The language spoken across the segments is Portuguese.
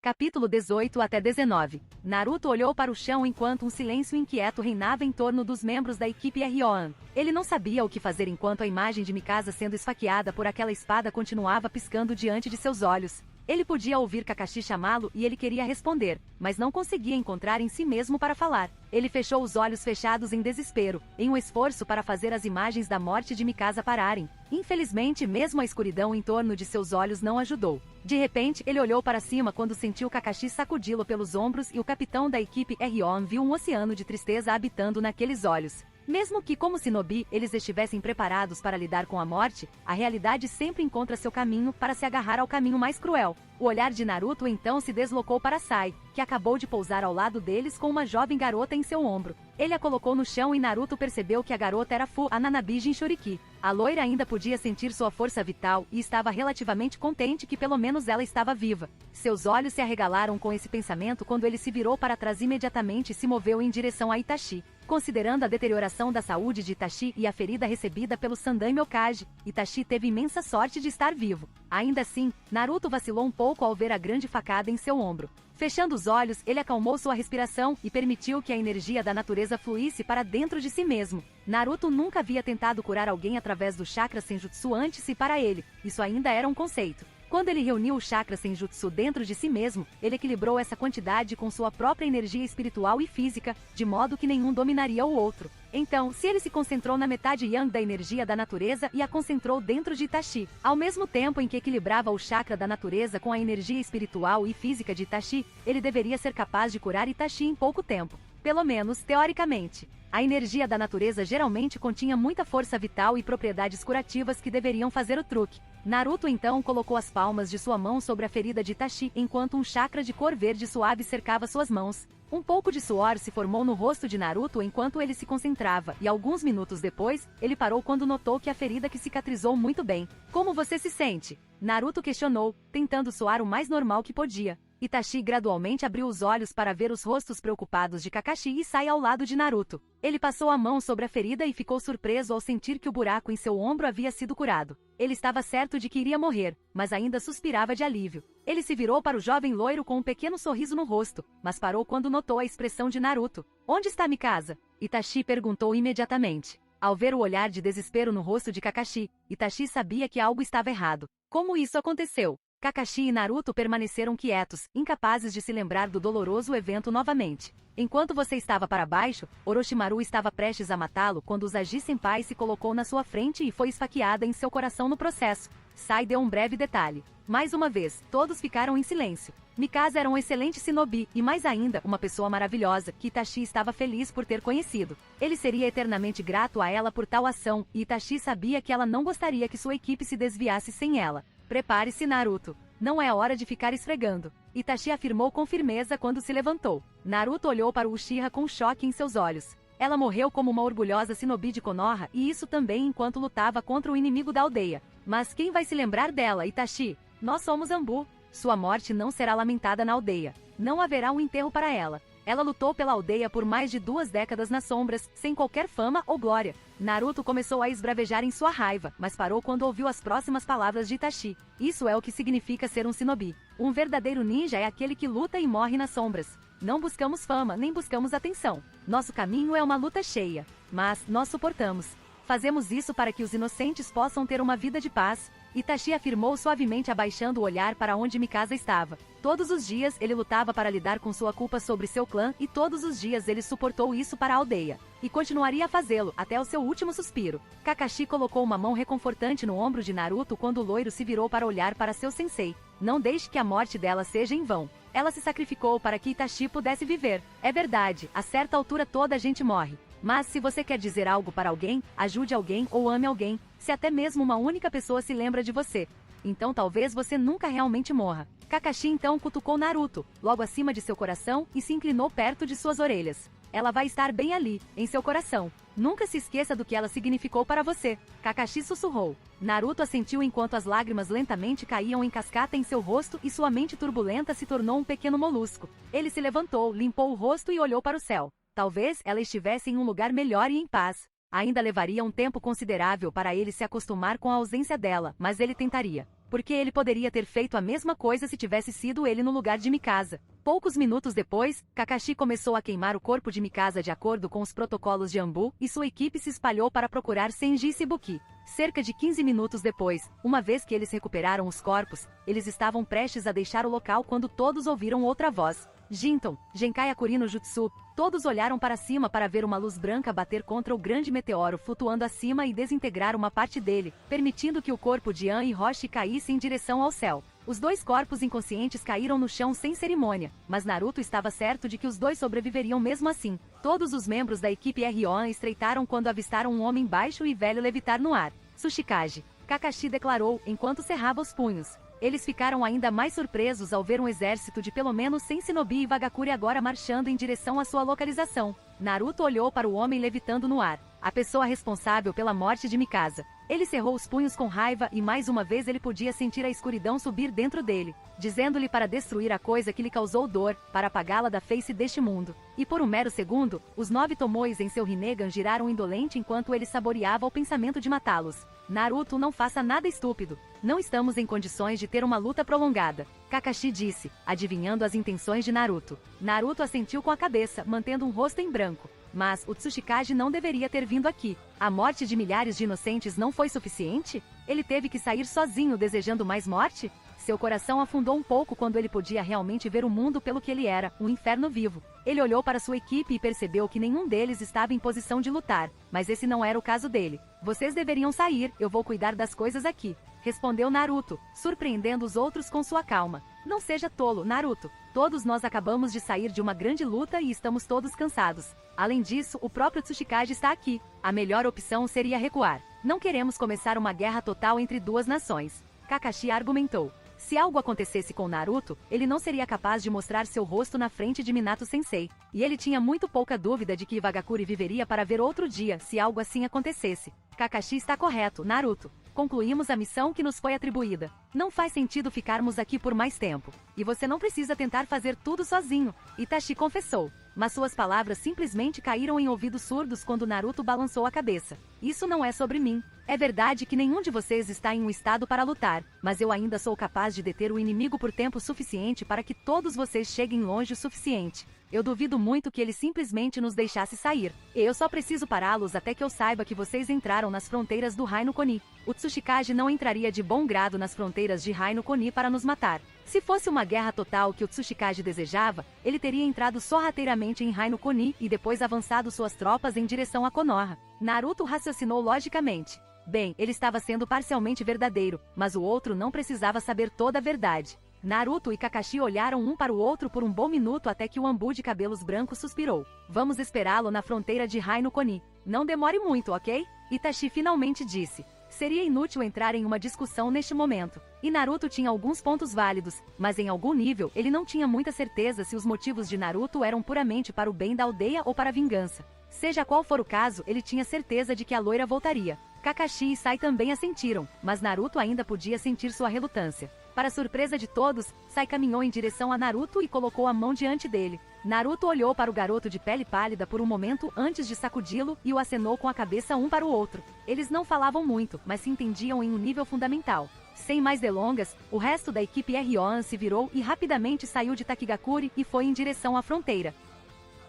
Capítulo 18 até 19. Naruto olhou para o chão enquanto um silêncio inquieto reinava em torno dos membros da equipe Ryoan. Ele não sabia o que fazer enquanto a imagem de Mikasa sendo esfaqueada por aquela espada continuava piscando diante de seus olhos. Ele podia ouvir Kakashi chamá-lo e ele queria responder, mas não conseguia encontrar em si mesmo para falar. Ele fechou os olhos fechados em desespero, em um esforço para fazer as imagens da morte de Mikasa pararem. Infelizmente, mesmo a escuridão em torno de seus olhos não ajudou. De repente, ele olhou para cima quando sentiu Kakashi sacudi-lo pelos ombros e o capitão da equipe Ryoan viu um oceano de tristeza habitando naqueles olhos. Mesmo que, como shinobi, eles estivessem preparados para lidar com a morte, a realidade sempre encontra seu caminho para se agarrar ao caminho mais cruel. O olhar de Naruto então se deslocou para Sai, que acabou de pousar ao lado deles com uma jovem garota em seu ombro. Ele a colocou no chão e Naruto percebeu que a garota era Fu Ananabi Jinchuriki. A loira ainda podia sentir sua força vital e estava relativamente contente que pelo menos ela estava viva. Seus olhos se arregalaram com esse pensamento quando ele se virou para trás imediatamente e se moveu em direção a Itachi. Considerando a deterioração da saúde de Itachi e a ferida recebida pelo Sandaime Okage, Itachi teve imensa sorte de estar vivo. Ainda assim, Naruto vacilou um pouco ao ver a grande facada em seu ombro. Fechando os olhos, ele acalmou sua respiração e permitiu que a energia da natureza fluísse para dentro de si mesmo. Naruto nunca havia tentado curar alguém através do chakra senjutsu antes e para ele, isso ainda era um conceito. Quando ele reuniu o chakra senjutsu dentro de si mesmo, ele equilibrou essa quantidade com sua própria energia espiritual e física, de modo que nenhum dominaria o outro. Então, se ele se concentrou na metade yang da energia da natureza e a concentrou dentro de Itachi, ao mesmo tempo em que equilibrava o chakra da natureza com a energia espiritual e física de Itachi, ele deveria ser capaz de curar Itachi em pouco tempo. Pelo menos, teoricamente. A energia da natureza geralmente continha muita força vital e propriedades curativas que deveriam fazer o truque. Naruto então colocou as palmas de sua mão sobre a ferida de Itachi enquanto um chakra de cor verde suave cercava suas mãos. Um pouco de suor se formou no rosto de Naruto enquanto ele se concentrava e alguns minutos depois, ele parou quando notou que a ferida que cicatrizou muito bem. Como você se sente? Naruto questionou, tentando soar o mais normal que podia. Itachi gradualmente abriu os olhos para ver os rostos preocupados de Kakashi e Sai ao lado de Naruto. Ele passou a mão sobre a ferida e ficou surpreso ao sentir que o buraco em seu ombro havia sido curado. Ele estava certo de que iria morrer, mas ainda suspirava de alívio. Ele se virou para o jovem loiro com um pequeno sorriso no rosto, mas parou quando notou a expressão de Naruto. Onde está Mikasa? Itachi perguntou imediatamente. Ao ver o olhar de desespero no rosto de Kakashi, Itachi sabia que algo estava errado. Como isso aconteceu? Kakashi e Naruto permaneceram quietos, incapazes de se lembrar do doloroso evento novamente. Enquanto você estava para baixo, Orochimaru estava prestes a matá-lo quando Uzagi Senpai se colocou na sua frente e foi esfaqueada em seu coração no processo. Sai deu um breve detalhe. Mais uma vez, todos ficaram em silêncio. Mikasa era um excelente shinobi e mais ainda, uma pessoa maravilhosa que Itachi estava feliz por ter conhecido. Ele seria eternamente grato a ela por tal ação e Itachi sabia que ela não gostaria que sua equipe se desviasse sem ela. Prepare-se, Naruto. Não é hora de ficar esfregando. Itachi afirmou com firmeza quando se levantou. Naruto olhou para Uchiha com choque em seus olhos. Ela morreu como uma orgulhosa shinobi de Konoha e isso também enquanto lutava contra o inimigo da aldeia. Mas quem vai se lembrar dela, Itachi? Nós somos Anbu. Sua morte não será lamentada na aldeia. Não haverá um enterro para ela. Ela lutou pela aldeia por mais de 2 décadas nas sombras, sem qualquer fama ou glória. Naruto começou a esbravejar em sua raiva, mas parou quando ouviu as próximas palavras de Itachi. Isso é o que significa ser um shinobi. Um verdadeiro ninja é aquele que luta e morre nas sombras. Não buscamos fama, nem buscamos atenção. Nosso caminho é uma luta cheia. Mas, nós suportamos. Fazemos isso para que os inocentes possam ter uma vida de paz. Itachi afirmou suavemente abaixando o olhar para onde Mikasa estava. Todos os dias ele lutava para lidar com sua culpa sobre seu clã e todos os dias ele suportou isso para a aldeia. E continuaria a fazê-lo, até o seu último suspiro. Kakashi colocou uma mão reconfortante no ombro de Naruto quando o loiro se virou para olhar para seu sensei. Não deixe que a morte dela seja em vão. Ela se sacrificou para que Itachi pudesse viver. É verdade, a certa altura toda a gente morre. Mas se você quer dizer algo para alguém, ajude alguém ou ame alguém, se até mesmo uma única pessoa se lembra de você. Então talvez você nunca realmente morra. Kakashi então cutucou Naruto, logo acima de seu coração, e se inclinou perto de suas orelhas. Ela vai estar bem ali, em seu coração. Nunca se esqueça do que ela significou para você. Kakashi sussurrou. Naruto assentiu enquanto as lágrimas lentamente caíam em cascata em seu rosto e sua mente turbulenta se tornou um pequeno molusco. Ele se levantou, limpou o rosto e olhou para o céu. Talvez ela estivesse em um lugar melhor e em paz. Ainda levaria um tempo considerável para ele se acostumar com a ausência dela, mas ele tentaria. porque ele poderia ter feito a mesma coisa se tivesse sido ele no lugar de Mikasa. Poucos minutos depois, Kakashi começou a queimar o corpo de Mikasa de acordo com os protocolos de Anbu, e sua equipe se espalhou para procurar Senji e Shibuki. Cerca de 15 minutos depois, uma vez que eles recuperaram os corpos, eles estavam prestes a deixar o local quando todos ouviram outra voz. Jinton, Genkai Akuri no Jutsu. Todos olharam para cima para ver uma luz branca bater contra o grande meteoro flutuando acima e desintegrar uma parte dele, permitindo que o corpo de An e Roshi caísse em direção ao céu. Os dois corpos inconscientes caíram no chão sem cerimônia, mas Naruto estava certo de que os dois sobreviveriam mesmo assim. Todos os membros da equipe Rohan estreitaram quando avistaram um homem baixo e velho levitar no ar. Tsuchikage, Kakashi declarou, enquanto cerrava os punhos. Eles ficaram ainda mais surpresos ao ver um exército de pelo menos 100 shinobi e Vagakuri agora marchando em direção à sua localização. Naruto olhou para o homem levitando no ar, a pessoa responsável pela morte de Mikasa. Ele cerrou os punhos com raiva e mais uma vez ele podia sentir a escuridão subir dentro dele, dizendo-lhe para destruir a coisa que lhe causou dor, para apagá-la da face deste mundo. E por um mero segundo, os 9 tomoes em seu Rinnegan giraram indolente enquanto ele saboreava o pensamento de matá-los. Naruto, não faça nada estúpido. Não estamos em condições de ter uma luta prolongada, Kakashi disse, adivinhando as intenções de Naruto. Naruto assentiu com a cabeça, mantendo um rosto em branco. Mas o Tsuchikage não deveria ter vindo aqui. A morte de milhares de inocentes não foi suficiente? Ele teve que sair sozinho desejando mais morte? Seu coração afundou um pouco quando ele podia realmente ver o mundo pelo que ele era, um inferno vivo. Ele olhou para sua equipe e percebeu que nenhum deles estava em posição de lutar, mas esse não era o caso dele. Vocês deveriam sair, eu vou cuidar das coisas aqui, respondeu Naruto, surpreendendo os outros com sua calma. Não seja tolo, Naruto. Todos nós acabamos de sair de uma grande luta e estamos todos cansados. Além disso, o próprio Tsuchikage está aqui. A melhor opção seria recuar. Não queremos começar uma guerra total entre duas nações, Kakashi argumentou. Se algo acontecesse com Naruto, ele não seria capaz de mostrar seu rosto na frente de Minato-sensei. E ele tinha muito pouca dúvida de que Vagakuri viveria para ver outro dia se algo assim acontecesse. Kakashi está correto, Naruto. Concluímos a missão que nos foi atribuída. Não faz sentido ficarmos aqui por mais tempo. E você não precisa tentar fazer tudo sozinho, Itachi confessou. Mas suas palavras simplesmente caíram em ouvidos surdos quando Naruto balançou a cabeça. Isso não é sobre mim. É verdade que nenhum de vocês está em um estado para lutar, mas eu ainda sou capaz de deter o inimigo por tempo suficiente para que todos vocês cheguem longe o suficiente. Eu duvido muito que ele simplesmente nos deixasse sair. Eu só preciso pará-los até que eu saiba que vocês entraram nas fronteiras do Reino Koni. O Tsuchikage não entraria de bom grado nas fronteiras de Reino Koni para nos matar. Se fosse uma guerra total que o Tsuchikage desejava, ele teria entrado sorrateiramente em Reino Koni e depois avançado suas tropas em direção a Konoha. Naruto raciocinou logicamente. Bem, ele estava sendo parcialmente verdadeiro, mas o outro não precisava saber toda a verdade. Naruto e Kakashi olharam um para o outro por um bom minuto até que o Anbu de cabelos brancos suspirou. Vamos esperá-lo na fronteira de Reino Koni. Não demore muito, ok? Itachi finalmente disse. Seria inútil entrar em uma discussão neste momento. E Naruto tinha alguns pontos válidos, mas em algum nível ele não tinha muita certeza se os motivos de Naruto eram puramente para o bem da aldeia ou para a vingança. Seja qual for o caso, ele tinha certeza de que a loira voltaria. Kakashi e Sai também assentiram, mas Naruto ainda podia sentir sua relutância. Para surpresa de todos, Sai caminhou em direção a Naruto e colocou a mão diante dele. Naruto olhou para o garoto de pele pálida por um momento antes de sacudi-lo e o acenou com a cabeça um para o outro. Eles não falavam muito, mas se entendiam em um nível fundamental. Sem mais delongas, o resto da equipe Rohan se virou e rapidamente saiu de Takigakuri e foi em direção à fronteira.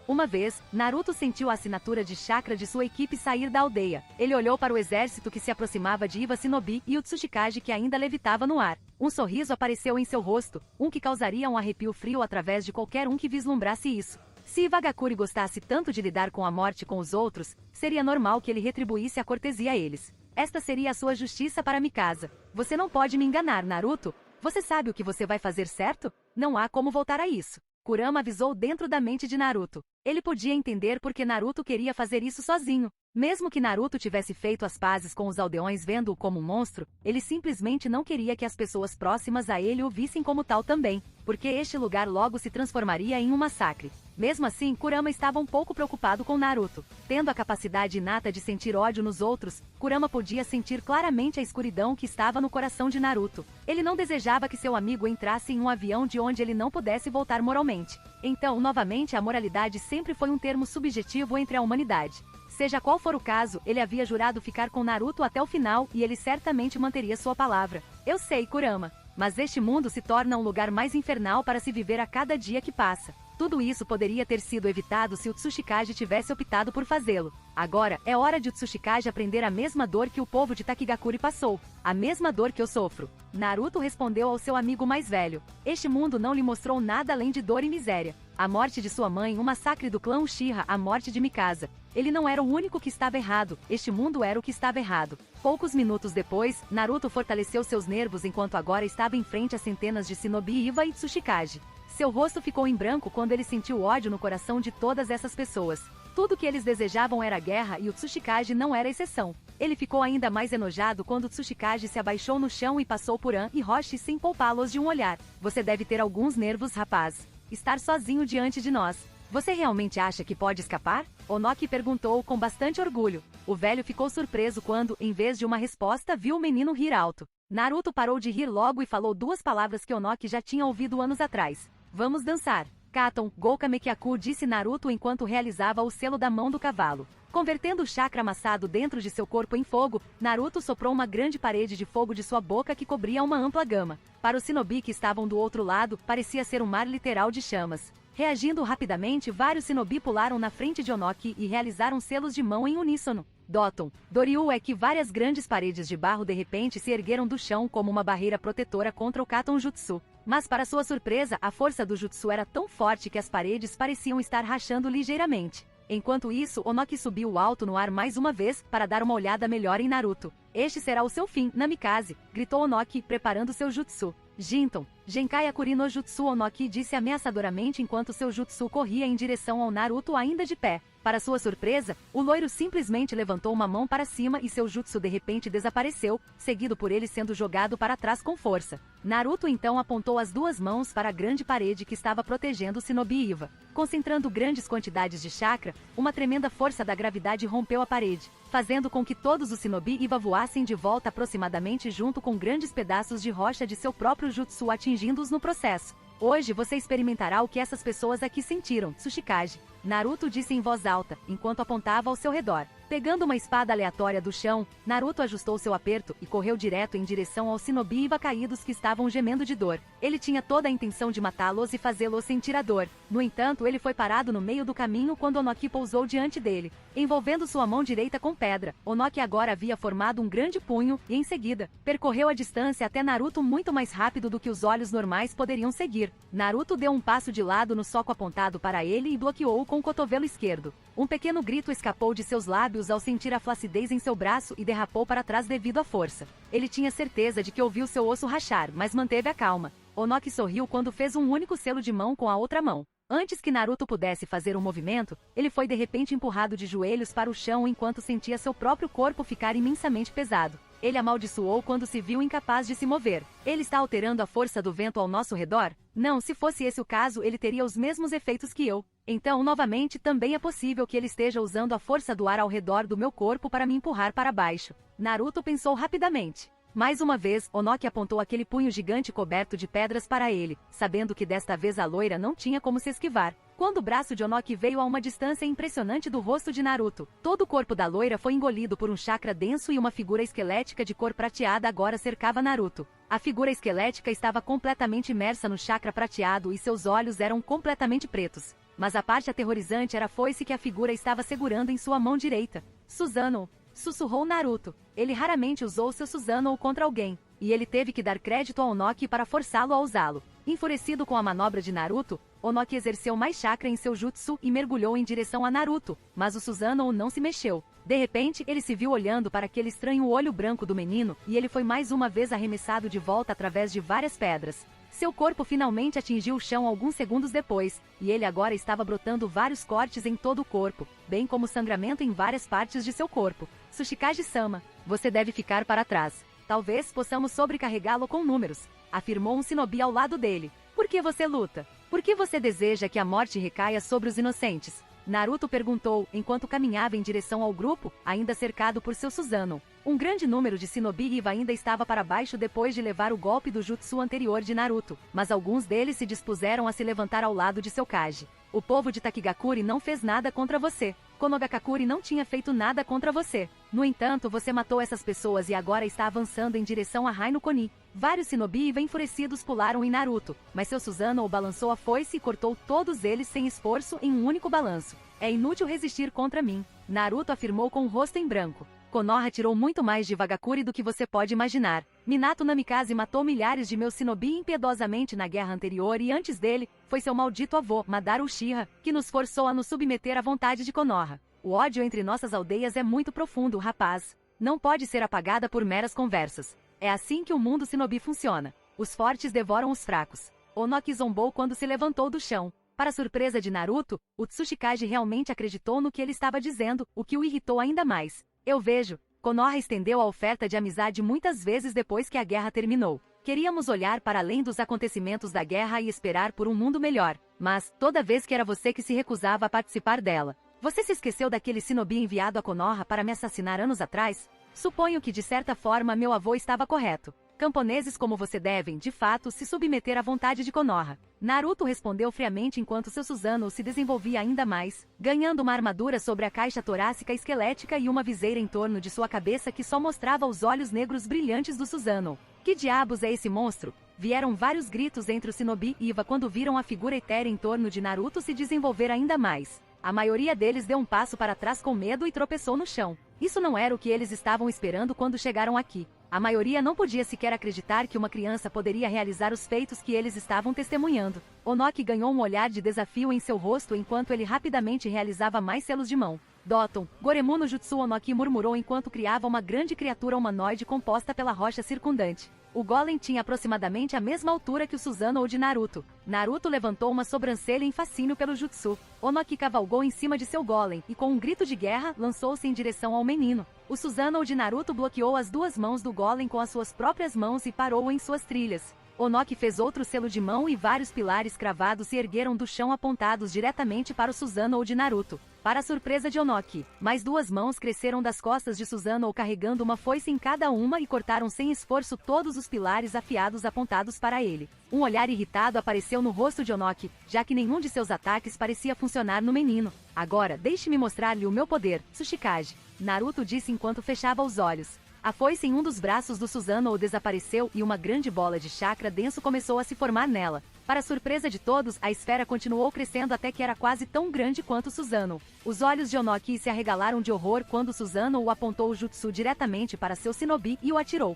Uma vez, Naruto sentiu a assinatura de chakra de sua equipe sair da aldeia. Ele olhou para o exército que se aproximava de Iba Shinobi e o Tsuchikage que ainda levitava no ar. Um sorriso apareceu em seu rosto, um que causaria um arrepio frio através de qualquer um que vislumbrasse isso. Se Vagakuri gostasse tanto de lidar com a morte com os outros, seria normal que ele retribuísse a cortesia a eles. Esta seria a sua justiça para Mikasa. Você não pode me enganar, Naruto. Você sabe o que você vai fazer, certo? Não há como voltar a isso. Kurama avisou dentro da mente de Naruto. Ele podia entender porque Naruto queria fazer isso sozinho. Mesmo que Naruto tivesse feito as pazes com os aldeões vendo-o como um monstro, ele simplesmente não queria que as pessoas próximas a ele o vissem como tal também, porque este lugar logo se transformaria em um massacre. Mesmo assim, Kurama estava um pouco preocupado com Naruto. Tendo a capacidade inata de sentir ódio nos outros, Kurama podia sentir claramente a escuridão que estava no coração de Naruto. Ele não desejava que seu amigo entrasse em um avião de onde ele não pudesse voltar moralmente. Então, novamente, a moralidade sempre foi um termo subjetivo entre a humanidade. Seja qual for o caso, ele havia jurado ficar com Naruto até o final e ele certamente manteria sua palavra. Eu sei, Kurama. Mas este mundo se torna um lugar mais infernal para se viver a cada dia que passa. Tudo isso poderia ter sido evitado se o Tsuchikage tivesse optado por fazê-lo. Agora, é hora de o Tsuchikage aprender a mesma dor que o povo de Takigakure passou. A mesma dor que eu sofro. Naruto respondeu ao seu amigo mais velho. Este mundo não lhe mostrou nada além de dor e miséria. A morte de sua mãe, o massacre do clã Uchiha, a morte de Mikasa. Ele não era o único que estava errado, este mundo era o que estava errado. Poucos minutos depois, Naruto fortaleceu seus nervos enquanto agora estava em frente a centenas de Shinobi Iva e Tsuchikage. Seu rosto ficou em branco quando ele sentiu ódio no coração de todas essas pessoas. Tudo que eles desejavam era guerra e o Tsuchikage não era exceção. Ele ficou ainda mais enojado quando o Tsuchikage se abaixou no chão e passou por An e Roshi sem poupá-los de um olhar. Você deve ter alguns nervos, rapaz. Estar sozinho diante de nós. Você realmente acha que pode escapar? Onoki perguntou com bastante orgulho. O velho ficou surpreso quando, em vez de uma resposta, viu o menino rir alto. Naruto parou de rir logo e falou duas palavras que Onoki já tinha ouvido anos atrás. Vamos dançar. Katon, Goukamekyaku, disse Naruto enquanto realizava o selo da mão do cavalo. Convertendo o chakra amassado dentro de seu corpo em fogo, Naruto soprou uma grande parede de fogo de sua boca que cobria uma ampla gama. Para os shinobi que estavam do outro lado, parecia ser um mar literal de chamas. Reagindo rapidamente, vários shinobi pularam na frente de Onoki e realizaram selos de mão em uníssono. Doton, Doryu é que várias grandes paredes de barro de repente se ergueram do chão como uma barreira protetora contra o Katon Jutsu. Mas para sua surpresa, a força do Jutsu era tão forte que as paredes pareciam estar rachando ligeiramente. Enquanto isso, Onoki subiu alto no ar mais uma vez, para dar uma olhada melhor em Naruto. Este será o seu fim, Namikaze, gritou Onoki, preparando seu jutsu. Jinton, Genkai Akuri no Jutsu, Onoki disse ameaçadoramente enquanto seu jutsu corria em direção ao Naruto ainda de pé. Para sua surpresa, o loiro simplesmente levantou uma mão para cima e seu jutsu de repente desapareceu, seguido por ele sendo jogado para trás com força. Naruto então apontou as duas mãos para a grande parede que estava protegendo o Shinobi Iva. Concentrando grandes quantidades de chakra, uma tremenda força da gravidade rompeu a parede, fazendo com que todos os Shinobi Iva voassem de volta aproximadamente junto com grandes pedaços de rocha de seu próprio jutsu atingindo-os no processo. Hoje você experimentará o que essas pessoas aqui sentiram, Tsuchikage. Naruto disse em voz alta, enquanto apontava ao seu redor. Pegando uma espada aleatória do chão, Naruto ajustou seu aperto e correu direto em direção aos Shinobi Iva caídos que estavam gemendo de dor. Ele tinha toda a intenção de matá-los e fazê-los sentir a dor. No entanto, ele foi parado no meio do caminho quando Onoki pousou diante dele, envolvendo sua mão direita com pedra. Onoki agora havia formado um grande punho e, em seguida, percorreu a distância até Naruto muito mais rápido do que os olhos normais poderiam seguir. Naruto deu um passo de lado no soco apontado para ele e bloqueou-o com o cotovelo esquerdo. Um pequeno grito escapou de seus lábios ao sentir a flacidez em seu braço e derrapou para trás devido à força. Ele tinha certeza de que ouviu seu osso rachar, mas manteve a calma. Onoki sorriu quando fez um único selo de mão com a outra mão. Antes que Naruto pudesse fazer um movimento, ele foi de repente empurrado de joelhos para o chão enquanto sentia seu próprio corpo ficar imensamente pesado. Ele amaldiçoou quando se viu incapaz de se mover. Ele está alterando a força do vento ao nosso redor? Não, se fosse esse o caso, ele teria os mesmos efeitos que eu. Então, novamente, também é possível que ele esteja usando a força do ar ao redor do meu corpo para me empurrar para baixo. Naruto pensou rapidamente. Mais uma vez, Onoki apontou aquele punho gigante coberto de pedras para ele, sabendo que desta vez a loira não tinha como se esquivar. Quando o braço de Onoki veio a uma distância impressionante do rosto de Naruto, todo o corpo da loira foi engolido por um chakra denso e uma figura esquelética de cor prateada agora cercava Naruto. A figura esquelética estava completamente imersa no chakra prateado e seus olhos eram completamente pretos. Mas a parte aterrorizante era a foice que a figura estava segurando em sua mão direita. Susanoo! Sussurrou Naruto. Ele raramente usou seu Susanoo contra alguém, e ele teve que dar crédito a Onoki para forçá-lo a usá-lo. Enfurecido com a manobra de Naruto, Onoki exerceu mais chakra em seu jutsu e mergulhou em direção a Naruto, mas o Susanoo não se mexeu. De repente, ele se viu olhando para aquele estranho olho branco do menino, e ele foi mais uma vez arremessado de volta através de várias pedras. Seu corpo finalmente atingiu o chão alguns segundos depois, e ele agora estava brotando vários cortes em todo o corpo, bem como sangramento em várias partes de seu corpo. Tsuchikage-sama, você deve ficar para trás. Talvez possamos sobrecarregá-lo com números, afirmou um shinobi ao lado dele. Por que você luta? Por que você deseja que a morte recaia sobre os inocentes? Naruto perguntou, enquanto caminhava em direção ao grupo, ainda cercado por seu Susanoo. Um grande número de Shinobi Iva ainda estava para baixo depois de levar o golpe do jutsu anterior de Naruto, mas alguns deles se dispuseram a se levantar ao lado de seu Kage. O povo de Takigakure não fez nada contra você. Konogakakure não tinha feito nada contra você. No entanto, você matou essas pessoas e agora está avançando em direção a Rainokoni. Vários shinobi enfurecidos pularam em Naruto, mas seu Susanoo balançou a foice e cortou todos eles sem esforço em um único balanço. É inútil resistir contra mim, Naruto afirmou com o rosto em branco. Konoha tirou muito mais de Vagakuri do que você pode imaginar. Minato Namikaze matou milhares de meus shinobi impiedosamente na guerra anterior e antes dele, foi seu maldito avô, Madara Uchiha, que nos forçou a nos submeter à vontade de Konoha. O ódio entre nossas aldeias é muito profundo, rapaz. Não pode ser apagada por meras conversas. É assim que o mundo shinobi funciona. Os fortes devoram os fracos. Onoki zombou quando se levantou do chão. Para surpresa de Naruto, o Tsuchikage realmente acreditou no que ele estava dizendo, o que o irritou ainda mais. Eu vejo. Konoha estendeu a oferta de amizade muitas vezes depois que a guerra terminou. Queríamos olhar para além dos acontecimentos da guerra e esperar por um mundo melhor. Mas, toda vez que era você que se recusava a participar dela. Você se esqueceu daquele shinobi enviado a Konoha para me assassinar anos atrás? Suponho que de certa forma meu avô estava correto. Camponeses como você devem, de fato, se submeter à vontade de Konoha. Naruto respondeu friamente enquanto seu Susanoo se desenvolvia ainda mais, ganhando uma armadura sobre a caixa torácica esquelética e uma viseira em torno de sua cabeça que só mostrava os olhos negros brilhantes do Susanoo. Que diabos é esse monstro? Vieram vários gritos entre o shinobi e Iva quando viram a figura etérea em torno de Naruto se desenvolver ainda mais. A maioria deles deu um passo para trás com medo e tropeçou no chão. Isso não era o que eles estavam esperando quando chegaram aqui. A maioria não podia sequer acreditar que uma criança poderia realizar os feitos que eles estavam testemunhando. Onoki ganhou um olhar de desafio em seu rosto enquanto ele rapidamente realizava mais selos de mão. Doton, Goremu no Jutsu Onoki murmurou enquanto criava uma grande criatura humanoide composta pela rocha circundante. O golem tinha aproximadamente a mesma altura que o Susanoo de Naruto. Naruto levantou uma sobrancelha em fascínio pelo jutsu. Onoki cavalgou em cima de seu golem e com um grito de guerra, lançou-se em direção ao menino. O Susanoo de Naruto bloqueou as duas mãos do golem com as suas próprias mãos e parou em suas trilhas. Onoki fez outro selo de mão e vários pilares cravados se ergueram do chão apontados diretamente para o Susanoo de Naruto. Para a surpresa de Onoki, mais duas mãos cresceram das costas de Susanoo carregando uma foice em cada uma e cortaram sem esforço todos os pilares afiados apontados para ele. Um olhar irritado apareceu no rosto de Onoki, já que nenhum de seus ataques parecia funcionar no menino. Agora, deixe-me mostrar-lhe o meu poder, Tsuchikage, Naruto disse enquanto fechava os olhos. A foice em um dos braços do Susanoo desapareceu e uma grande bola de chakra denso começou a se formar nela. Para surpresa de todos, a esfera continuou crescendo até que era quase tão grande quanto Susanoo. Os olhos de Onoki se arregalaram de horror quando Susanoo apontou o jutsu diretamente para seu shinobi e o atirou.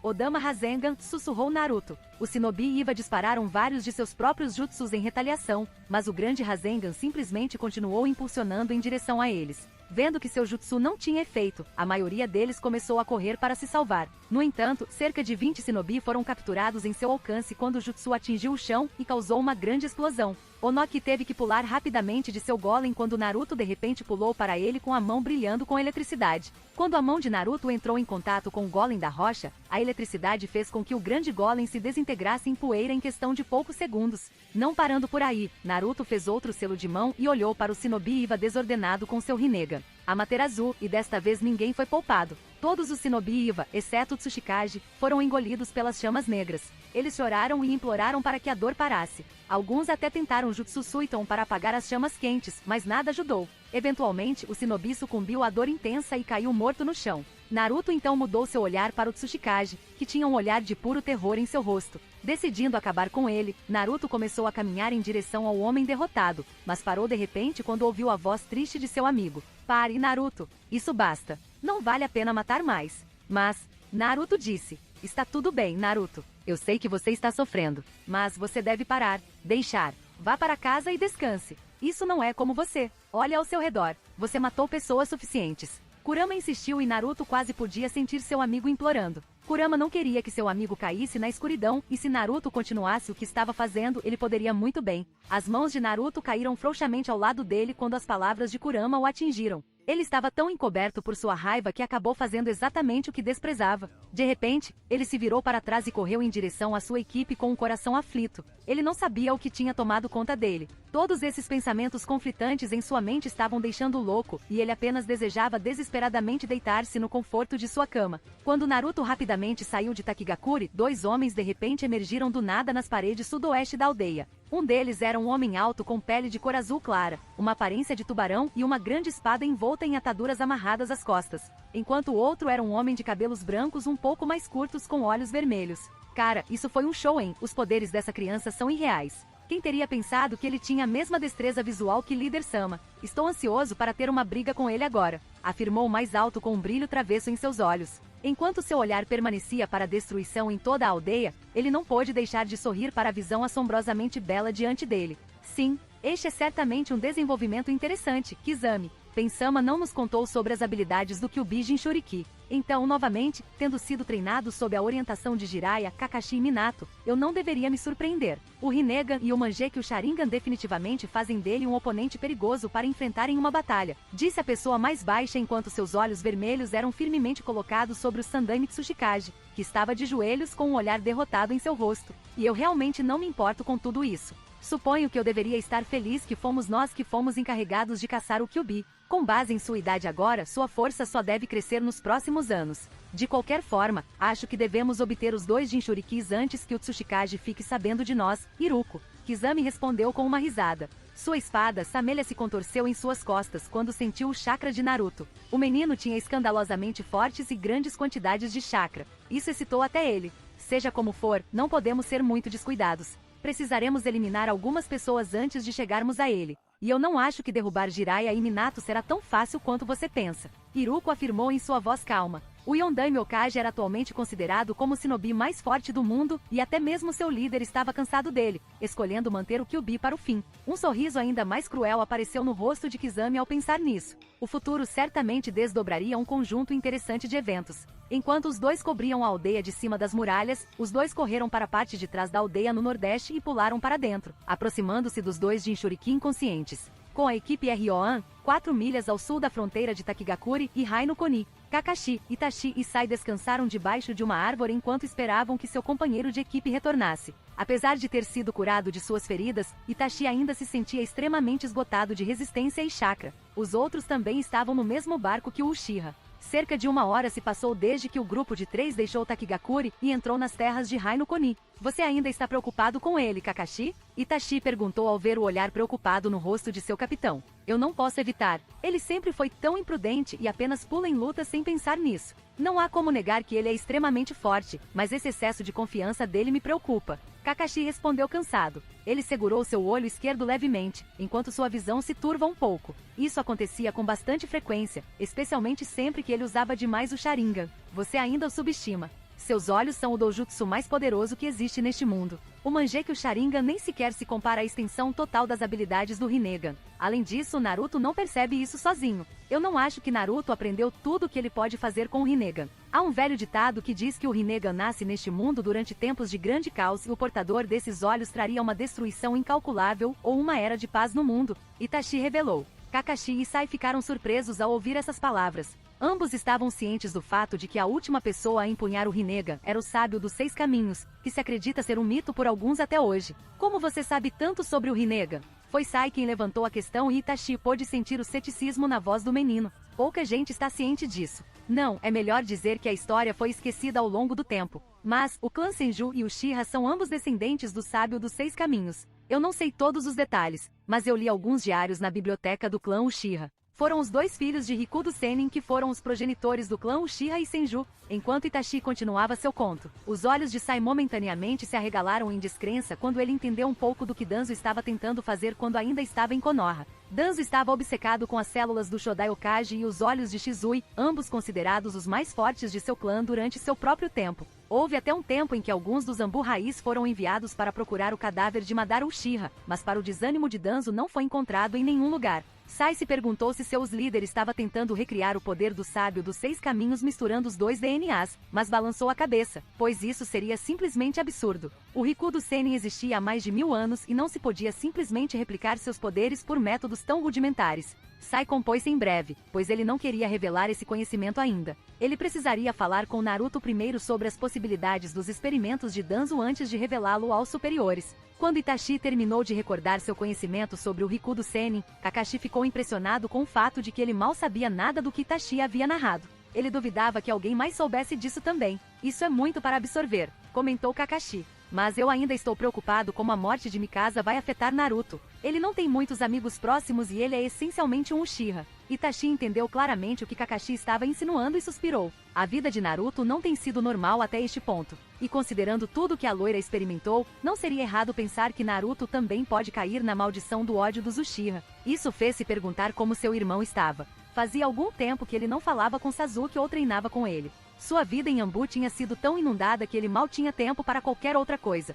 Odama Rasengan, sussurrou Naruto. O shinobi e Iva dispararam vários de seus próprios jutsus em retaliação, mas o grande Rasengan simplesmente continuou impulsionando em direção a eles. Vendo que seu jutsu não tinha efeito, a maioria deles começou a correr para se salvar. No entanto, cerca de 20 shinobi foram capturados em seu alcance quando o jutsu atingiu o chão e causou uma grande explosão. Onoki teve que pular rapidamente de seu golem quando Naruto de repente pulou para ele com a mão brilhando com eletricidade. Quando a mão de Naruto entrou em contato com o golem da rocha, a eletricidade fez com que o grande golem se desintegrasse em poeira em questão de poucos segundos. Não parando por aí, Naruto fez outro selo de mão e olhou para o shinobi Iva desordenado com seu Rinnegan. Amaterasu, e desta vez ninguém foi poupado. Todos os shinobi Iva, exceto Tsuchikage, foram engolidos pelas chamas negras. Eles choraram e imploraram para que a dor parasse. Alguns até tentaram Jutsu Suiton para apagar as chamas quentes, mas nada ajudou. Eventualmente, o shinobi sucumbiu à dor intensa e caiu morto no chão. Naruto então mudou seu olhar para o Tsuchikage, que tinha um olhar de puro terror em seu rosto. Decidindo acabar com ele, Naruto começou a caminhar em direção ao homem derrotado, mas parou de repente quando ouviu a voz triste de seu amigo. Pare, Naruto. Isso basta. Não vale a pena matar mais. Mas, Naruto disse, está tudo bem, Naruto. Eu sei que você está sofrendo, mas você deve parar, deixar. Vá para casa e descanse. Isso não é como você. Olha ao seu redor. Você matou pessoas suficientes. Kurama insistiu e Naruto quase podia sentir seu amigo implorando. Kurama não queria que seu amigo caísse na escuridão, e se Naruto continuasse o que estava fazendo, ele poderia muito bem. As mãos de Naruto caíram frouxamente ao lado dele quando as palavras de Kurama o atingiram. Ele estava tão encoberto por sua raiva que acabou fazendo exatamente o que desprezava. De repente, ele se virou para trás e correu em direção à sua equipe com o coração aflito. Ele não sabia o que tinha tomado conta dele. Todos esses pensamentos conflitantes em sua mente estavam deixando-o louco, e ele apenas desejava desesperadamente deitar-se no conforto de sua cama. Quando Naruto rapidamente saiu de Takigakure, dois homens de repente emergiram do nada nas paredes sudoeste da aldeia. Um deles era um homem alto com pele de cor azul clara, uma aparência de tubarão e uma grande espada envolta em ataduras amarradas às costas, enquanto o outro era um homem de cabelos brancos um pouco mais curtos com olhos vermelhos. Cara, isso foi um show, hein? Os poderes dessa criança são irreais. Quem teria pensado que ele tinha a mesma destreza visual que Líder Sama? Estou ansioso para ter uma briga com ele agora, afirmou mais alto com um brilho travesso em seus olhos. Enquanto seu olhar permanecia para a destruição em toda a aldeia, ele não pôde deixar de sorrir para a visão assombrosamente bela diante dele. Sim, este é certamente um desenvolvimento interessante, Kizami. Pensama não nos contou sobre as habilidades do Kyuubi Jinchuriki. Então, novamente, tendo sido treinado sob a orientação de Jiraiya, Kakashi e Minato, eu não deveria me surpreender. O Rinnegan e o Mangekyou Sharingan definitivamente fazem dele um oponente perigoso para enfrentar em uma batalha, disse a pessoa mais baixa enquanto seus olhos vermelhos eram firmemente colocados sobre o Sandai Mitsushikage, que estava de joelhos com um olhar derrotado em seu rosto. E eu realmente não me importo com tudo isso. Suponho que eu deveria estar feliz que fomos nós que fomos encarregados de caçar o Kyuubi. Com base em sua idade agora, sua força só deve crescer nos próximos anos. De qualquer forma, acho que devemos obter os 2 Jinchurikis antes que o Tsuchikage fique sabendo de nós, Iruko. Kizami respondeu com uma risada. Sua espada Samelha se contorceu em suas costas quando sentiu o chakra de Naruto. O menino tinha escandalosamente fortes e grandes quantidades de chakra. Isso excitou até ele. Seja como for, não podemos ser muito descuidados. Precisaremos eliminar algumas pessoas antes de chegarmos a ele. E eu não acho que derrubar Jiraiya e Minato será tão fácil quanto você pensa. Iruko afirmou em sua voz calma. O Yondaime Okage era atualmente considerado como o shinobi mais forte do mundo, e até mesmo seu líder estava cansado dele, escolhendo manter o Kyuubi para o fim. Um sorriso ainda mais cruel apareceu no rosto de Kizami ao pensar nisso. O futuro certamente desdobraria um conjunto interessante de eventos. Enquanto os dois cobriam a aldeia de cima das muralhas, os dois correram para a parte de trás da aldeia no nordeste e pularam para dentro, aproximando-se dos 2 Jinchuriki inconscientes. Com a equipe Ryoan, 4 milhas ao sul da fronteira de Takigakuri e Rainokoni, Kakashi, Itachi e Sai descansaram debaixo de uma árvore enquanto esperavam que seu companheiro de equipe retornasse. Apesar de ter sido curado de suas feridas, Itachi ainda se sentia extremamente esgotado de resistência e chakra. Os outros também estavam no mesmo barco que o Uchiha. Cerca de 1 hora se passou desde que o grupo de 3 deixou Takigakuri e entrou nas terras de Rainokoni. Você ainda está preocupado com ele, Kakashi? Itachi perguntou ao ver o olhar preocupado no rosto de seu capitão. Eu não posso evitar. Ele sempre foi tão imprudente e apenas pula em luta sem pensar nisso. Não há como negar que ele é extremamente forte, mas esse excesso de confiança dele me preocupa. Kakashi respondeu cansado. Ele segurou seu olho esquerdo levemente, enquanto sua visão se turva um pouco. Isso acontecia com bastante frequência, especialmente sempre que ele usava demais o Sharingan. Você ainda o subestima. Seus olhos são o doujutsu mais poderoso que existe neste mundo. O Mangekyou Sharingan nem sequer se compara à extensão total das habilidades do Rinnegan. Além disso, Naruto não percebe isso sozinho. Eu não acho que Naruto aprendeu tudo o que ele pode fazer com o Rinnegan. Há um velho ditado que diz que o Rinnegan nasce neste mundo durante tempos de grande caos e o portador desses olhos traria uma destruição incalculável ou uma era de paz no mundo, Itachi revelou. Kakashi e Sai ficaram surpresos ao ouvir essas palavras. Ambos estavam cientes do fato de que a última pessoa a empunhar o Rinnegan era o sábio dos 6 caminhos, que se acredita ser um mito por alguns até hoje. Como você sabe tanto sobre o Rinnegan? Foi Sai quem levantou a questão e Itachi pôde sentir o ceticismo na voz do menino. Pouca gente está ciente disso. Não, é melhor dizer que a história foi esquecida ao longo do tempo. Mas, o clã Senju e o Uchiha são ambos descendentes do sábio dos 6 caminhos. Eu não sei todos os detalhes, mas eu li alguns diários na biblioteca do clã Uchiha. Foram os 2 filhos de Rikudo Sennin que foram os progenitores do clã Uchiha e Senju, enquanto Itachi continuava seu conto. Os olhos de Sai momentaneamente se arregalaram em descrença quando ele entendeu um pouco do que Danzo estava tentando fazer quando ainda estava em Konoha. Danzo estava obcecado com as células do Shodai Okage e os olhos de Shizui, ambos considerados os mais fortes de seu clã durante seu próprio tempo. Houve até um tempo em que alguns dos Anbu Raiz foram enviados para procurar o cadáver de Madara Uchiha, mas para o desânimo de Danzo não foi encontrado em nenhum lugar. Sai se perguntou se seus líderes estava tentando recriar o poder do sábio dos 6 caminhos misturando os 2 DNAs, mas balançou a cabeça, pois isso seria simplesmente absurdo. O Rikudo Sennin existia há mais de 1000 anos e não se podia simplesmente replicar seus poderes por métodos tão rudimentares. Sai compôs-se em breve, pois ele não queria revelar esse conhecimento ainda. Ele precisaria falar com Naruto primeiro sobre as possibilidades dos experimentos de Danzo antes de revelá-lo aos superiores. Quando Itachi terminou de recordar seu conhecimento sobre o Rikudo Sennin, Kakashi ficou impressionado com o fato de que ele mal sabia nada do que Itachi havia narrado. Ele duvidava que alguém mais soubesse disso também. Isso é muito para absorver, comentou Kakashi. Mas eu ainda estou preocupado como a morte de Mikasa vai afetar Naruto. Ele não tem muitos amigos próximos e ele é essencialmente um Uchiha. Itachi entendeu claramente o que Kakashi estava insinuando e suspirou. A vida de Naruto não tem sido normal até este ponto. E considerando tudo que a loira experimentou, não seria errado pensar que Naruto também pode cair na maldição do ódio dos Uchiha. Isso fez-se perguntar como seu irmão estava. Fazia algum tempo que ele não falava com Sasuke ou treinava com ele. Sua vida em Anbu tinha sido tão inundada que ele mal tinha tempo para qualquer outra coisa.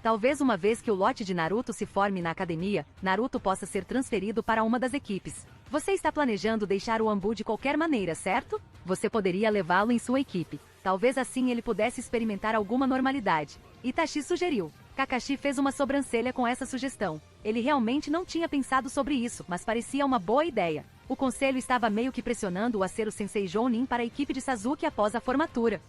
Talvez uma vez que o lote de Naruto se forme na academia, Naruto possa ser transferido para uma das equipes. Você está planejando deixar o Anbu de qualquer maneira, certo? Você poderia levá-lo em sua equipe. Talvez assim ele pudesse experimentar alguma normalidade. Itachi sugeriu. Kakashi fez uma sobrancelha com essa sugestão. Ele realmente não tinha pensado sobre isso, mas parecia uma boa ideia. O conselho estava meio que pressionando-o a ser o Sensei Jounin para a equipe de Sasuke após a formatura.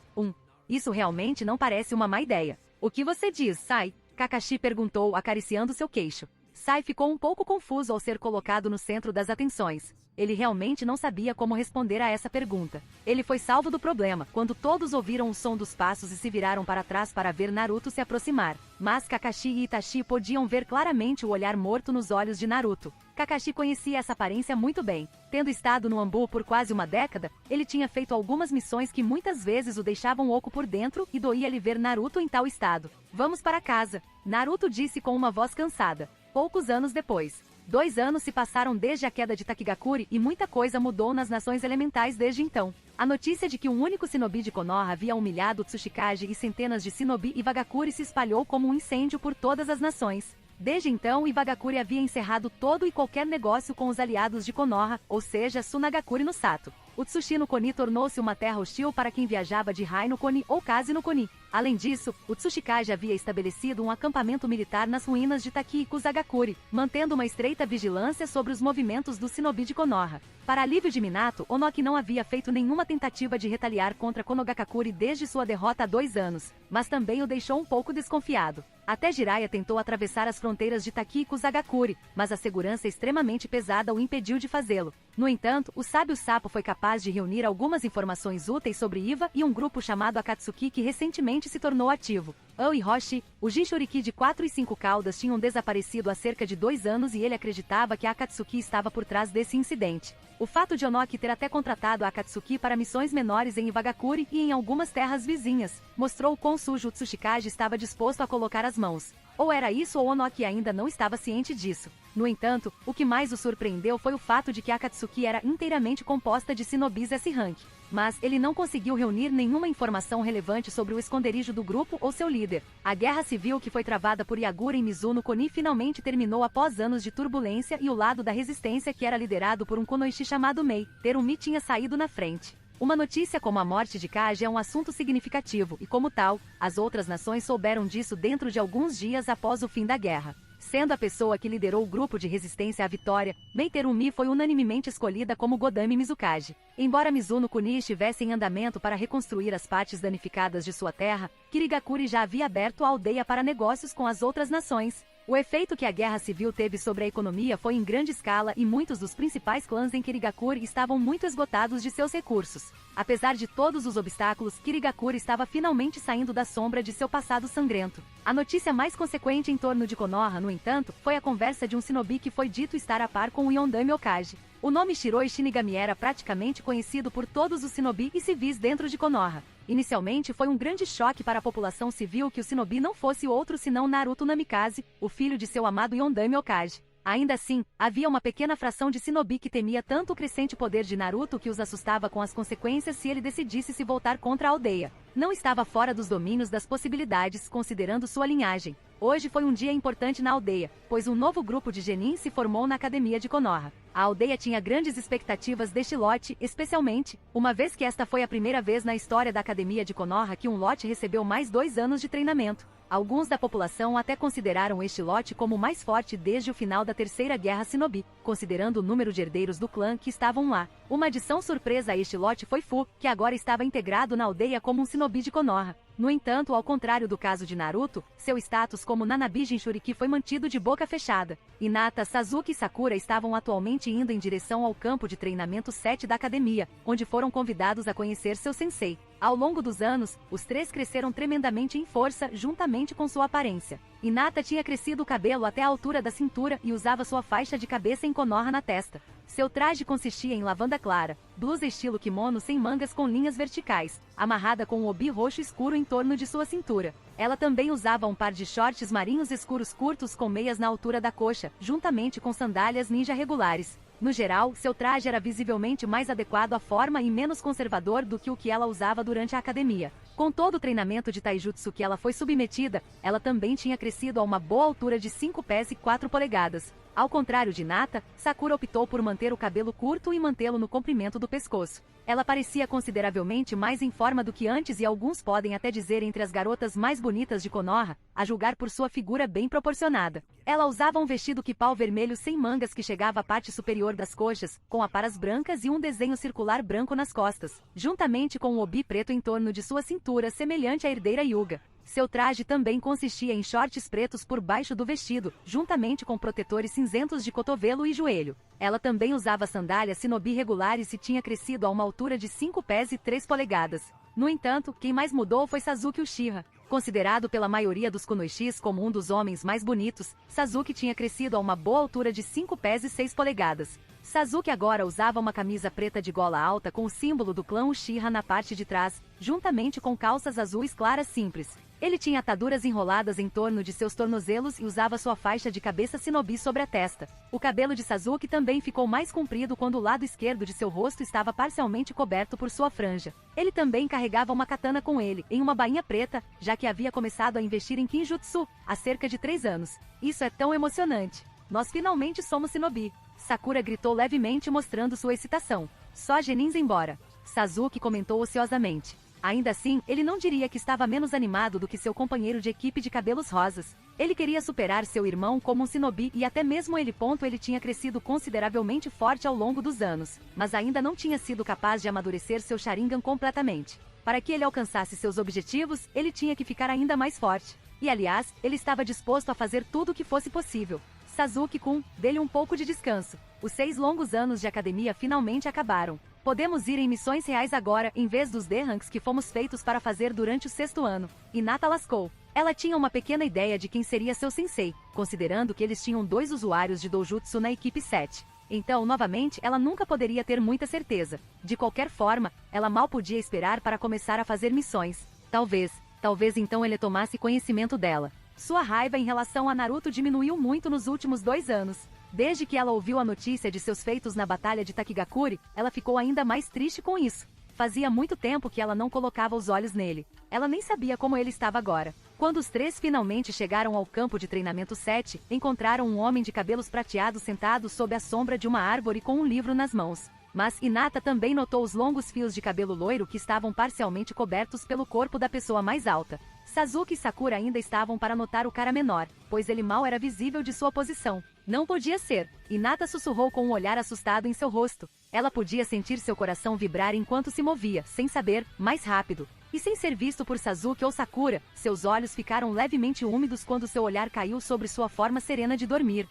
Isso realmente não parece uma má ideia. O que você diz, Sai? Kakashi perguntou, acariciando seu queixo. Sai ficou um pouco confuso ao ser colocado no centro das atenções. Ele realmente não sabia como responder a essa pergunta. Ele foi salvo do problema, quando todos ouviram o som dos passos e se viraram para trás para ver Naruto se aproximar. Mas Kakashi e Itachi podiam ver claramente o olhar morto nos olhos de Naruto. Kakashi conhecia essa aparência muito bem. Tendo estado no Anbu por quase uma década, ele tinha feito algumas missões que muitas vezes o deixavam oco por dentro e doía-lhe ver Naruto em tal estado. Vamos para casa, Naruto disse com uma voz cansada. Poucos anos depois. 2 anos se passaram desde a queda de Takigakure e muita coisa mudou nas nações elementais desde então. A notícia de que um único shinobi de Konoha havia humilhado Tsuchikage e centenas de shinobi Iwagakure se espalhou como um incêndio por todas as nações. Desde então, Iwagakure havia encerrado todo e qualquer negócio com os aliados de Konoha, ou seja, Tsunagakure no Sato. O Tsushi no Koni tornou-se uma terra hostil para quem viajava de Hai no Koni ou Kaze no Koni. Além disso, o Tsuchikage havia estabelecido um acampamento militar nas ruínas de Taki e Kusagakure, mantendo uma estreita vigilância sobre os movimentos do shinobi de Konoha. Para alívio de Minato, Onoki não havia feito nenhuma tentativa de retaliar contra Konogakure desde sua derrota há 2 anos, mas também o deixou um pouco desconfiado. Até Jiraiya tentou atravessar as fronteiras de Taki e Kusagakure, mas a segurança extremamente pesada o impediu de fazê-lo. No entanto, o sábio sapo foi capaz de reunir algumas informações úteis sobre Iwa e um grupo chamado Akatsuki que recentemente se tornou ativo. Oh e Hoshi, o Jinchuriki de 4 e 5 caudas tinham desaparecido há cerca de 2 anos e ele acreditava que a Akatsuki estava por trás desse incidente. O fato de Onoki ter até contratado a Akatsuki para missões menores em Iwagakure e em algumas terras vizinhas, mostrou o quão sujo o Tsuchikage estava disposto a colocar as mãos. Ou era isso ou Onoki ainda não estava ciente disso. No entanto, o que mais o surpreendeu foi o fato de que a Akatsuki era inteiramente composta de shinobis S-Rank. Mas ele não conseguiu reunir nenhuma informação relevante sobre o esconderijo do grupo ou seu líder. A guerra civil que foi travada por Yagura e Mizuno Koni finalmente terminou após anos de turbulência e o lado da resistência que era liderado por um Kunoichi chamado Mei, Terumi tinha saído na frente. Uma notícia como a morte de Kage é um assunto significativo e, como tal, as outras nações souberam disso dentro de alguns dias após o fim da guerra. Sendo a pessoa que liderou o grupo de resistência à vitória, Mei Terumi foi unanimemente escolhida como Godami Mizukage. Embora Mizuno Kuni estivesse em andamento para reconstruir as partes danificadas de sua terra, Kirigakure já havia aberto a aldeia para negócios com as outras nações. O efeito que a guerra civil teve sobre a economia foi em grande escala e muitos dos principais clãs em Kirigakure estavam muito esgotados de seus recursos. Apesar de todos os obstáculos, Kirigakure estava finalmente saindo da sombra de seu passado sangrento. A notícia mais consequente em torno de Konoha, no entanto, foi a conversa de um shinobi que foi dito estar a par com o Yondame Okage. O nome Shiroi Shinigami era praticamente conhecido por todos os shinobi e civis dentro de Konoha. Inicialmente foi um grande choque para a população civil que o shinobi não fosse outro senão Naruto Namikaze, o filho de seu amado Yondame Okage. Ainda assim, havia uma pequena fração de shinobi que temia tanto o crescente poder de Naruto que os assustava com as consequências se ele decidisse se voltar contra a aldeia. Não estava fora dos domínios das possibilidades, considerando sua linhagem. Hoje foi um dia importante na aldeia, pois um novo grupo de genin se formou na academia de Konoha. A aldeia tinha grandes expectativas deste lote, especialmente, uma vez que esta foi a primeira vez na história da academia de Konoha que um lote recebeu mais 2 anos de treinamento. Alguns da população até consideraram este lote como o mais forte desde o final da Terceira Guerra Shinobi, considerando o número de herdeiros do clã que estavam lá. Uma adição surpresa a este lote foi Fu, que agora estava integrado na aldeia como um shinobi de Konoha. No entanto, ao contrário do caso de Naruto, seu status como Nanabi Jinchuriki foi mantido de boca fechada. Hinata, Sasuke e Sakura estavam atualmente indo em direção ao campo de treinamento 7 da academia, onde foram convidados a conhecer seu sensei. Ao longo dos anos, os três cresceram tremendamente em força juntamente com sua aparência. Hinata tinha crescido o cabelo até a altura da cintura e usava sua faixa de cabeça em Konoha na testa. Seu traje consistia em lavanda clara, blusa estilo kimono sem mangas com linhas verticais, amarrada com um obi roxo escuro em torno de sua cintura. Ela também usava um par de shorts marinhos escuros curtos com meias na altura da coxa, juntamente com sandálias ninja regulares. No geral, seu traje era visivelmente mais adequado à forma e menos conservador do que o que ela usava durante a academia. Com todo o treinamento de taijutsu que ela foi submetida, ela também tinha crescido a uma boa altura de 5 pés e 4 polegadas. Ao contrário de Hinata, Sakura optou por manter o cabelo curto e mantê-lo no comprimento do pescoço. Ela parecia consideravelmente mais em forma do que antes e alguns podem até dizer entre as garotas mais bonitas de Konoha, a julgar por sua figura bem proporcionada. Ela usava um vestido kipau vermelho sem mangas que chegava à parte superior das coxas, com aparas brancas e um desenho circular branco nas costas, juntamente com um obi preto em torno de sua cintura semelhante à herdeira Yuga. Seu traje também consistia em shorts pretos por baixo do vestido, juntamente com protetores cinzentos de cotovelo e joelho. Ela também usava sandálias shinobi regulares e tinha crescido a uma altura de 5 pés e 3 polegadas. No entanto, quem mais mudou foi Sasuke Uchiha. Considerado pela maioria dos kunoishis como um dos homens mais bonitos, Sasuke tinha crescido a uma boa altura de 5 pés e 6 polegadas. Sasuke agora usava uma camisa preta de gola alta com o símbolo do clã Uchiha na parte de trás, juntamente com calças azuis claras simples. Ele tinha ataduras enroladas em torno de seus tornozelos e usava sua faixa de cabeça shinobi sobre a testa. O cabelo de Sasuke também ficou mais comprido quando o lado esquerdo de seu rosto estava parcialmente coberto por sua franja. Ele também carregava uma katana com ele, em uma bainha preta, já que havia começado a investir em Kinjutsu há cerca de 3 anos. Isso é tão emocionante. Nós finalmente somos shinobi. Sakura gritou levemente mostrando sua excitação. Só genins embora. Sasuke comentou ociosamente. Ainda assim, ele não diria que estava menos animado do que seu companheiro de equipe de cabelos rosas. Ele queria superar seu irmão como um shinobi e até mesmo ele tinha crescido consideravelmente forte ao longo dos anos, mas ainda não tinha sido capaz de amadurecer seu Sharingan completamente. Para que ele alcançasse seus objetivos, ele tinha que ficar ainda mais forte. E aliás, ele estava disposto a fazer tudo o que fosse possível. Sasuke-kun, dê-lhe um pouco de descanso. Os 6 longos anos de academia finalmente acabaram. Podemos ir em missões reais agora, em vez dos D-Ranks que fomos feitos para fazer durante o 6º ano. Hinata lascou. Ela tinha uma pequena ideia de quem seria seu sensei, considerando que eles tinham 2 usuários de doujutsu na equipe 7. Então, novamente, ela nunca poderia ter muita certeza. De qualquer forma, ela mal podia esperar para começar a fazer missões. Talvez então ele tomasse conhecimento dela. Sua raiva em relação a Naruto diminuiu muito nos últimos 2 anos. Desde que ela ouviu a notícia de seus feitos na batalha de Takigakure, ela ficou ainda mais triste com isso. Fazia muito tempo que ela não colocava os olhos nele. Ela nem sabia como ele estava agora. Quando os 3 finalmente chegaram ao campo de treinamento 7, encontraram um homem de cabelos prateados sentado sob a sombra de uma árvore com um livro nas mãos. Mas Hinata também notou os longos fios de cabelo loiro que estavam parcialmente cobertos pelo corpo da pessoa mais alta. Sasuke e Sakura ainda estavam para notar o cara menor, pois ele mal era visível de sua posição. Não podia ser. Hinata sussurrou com um olhar assustado em seu rosto. Ela podia sentir seu coração vibrar enquanto se movia, sem saber, mais rápido. E sem ser visto por Sasuke ou Sakura, seus olhos ficaram levemente úmidos quando seu olhar caiu sobre sua forma serena de dormir.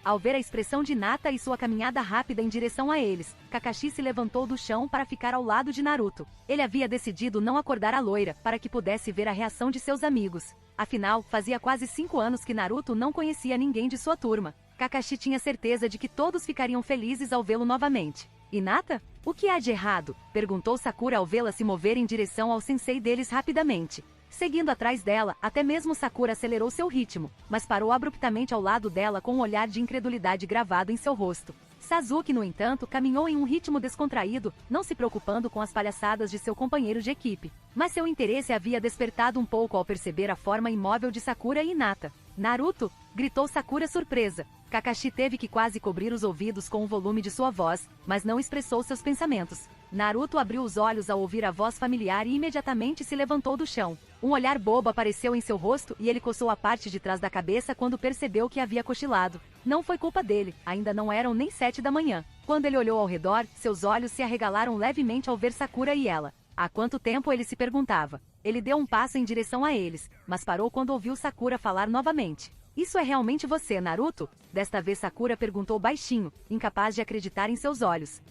Ao ver a expressão de Hinata e sua caminhada rápida em direção a eles, Kakashi se levantou do chão para ficar ao lado de Naruto. Ele havia decidido não acordar a loira, para que pudesse ver a reação de seus amigos. Afinal, fazia quase 5 anos que Naruto não conhecia ninguém de sua turma. Kakashi tinha certeza de que todos ficariam felizes ao vê-lo novamente. Hinata? O que há de errado? Perguntou Sakura ao vê-la se mover em direção ao sensei deles rapidamente. Seguindo atrás dela, até mesmo Sakura acelerou seu ritmo, mas parou abruptamente ao lado dela com um olhar de incredulidade gravado em seu rosto. Sasuke, no entanto, caminhou em um ritmo descontraído, não se preocupando com as palhaçadas de seu companheiro de equipe. Mas seu interesse havia despertado um pouco ao perceber a forma imóvel de Sakura e Hinata. Naruto! Gritou Sakura surpresa. Kakashi teve que quase cobrir os ouvidos com o volume de sua voz, mas não expressou seus pensamentos. Naruto abriu os olhos ao ouvir a voz familiar e imediatamente se levantou do chão. Um olhar bobo apareceu em seu rosto e ele coçou a parte de trás da cabeça quando percebeu que havia cochilado. Não foi culpa dele, ainda não eram nem 7 da manhã. Quando ele olhou ao redor, seus olhos se arregalaram levemente ao ver Sakura e ela. Há quanto tempo ele se perguntava. Ele deu um passo em direção a eles, mas parou quando ouviu Sakura falar novamente. Isso é realmente você, Naruto? Desta vez Sakura perguntou baixinho, incapaz de acreditar em seus olhos.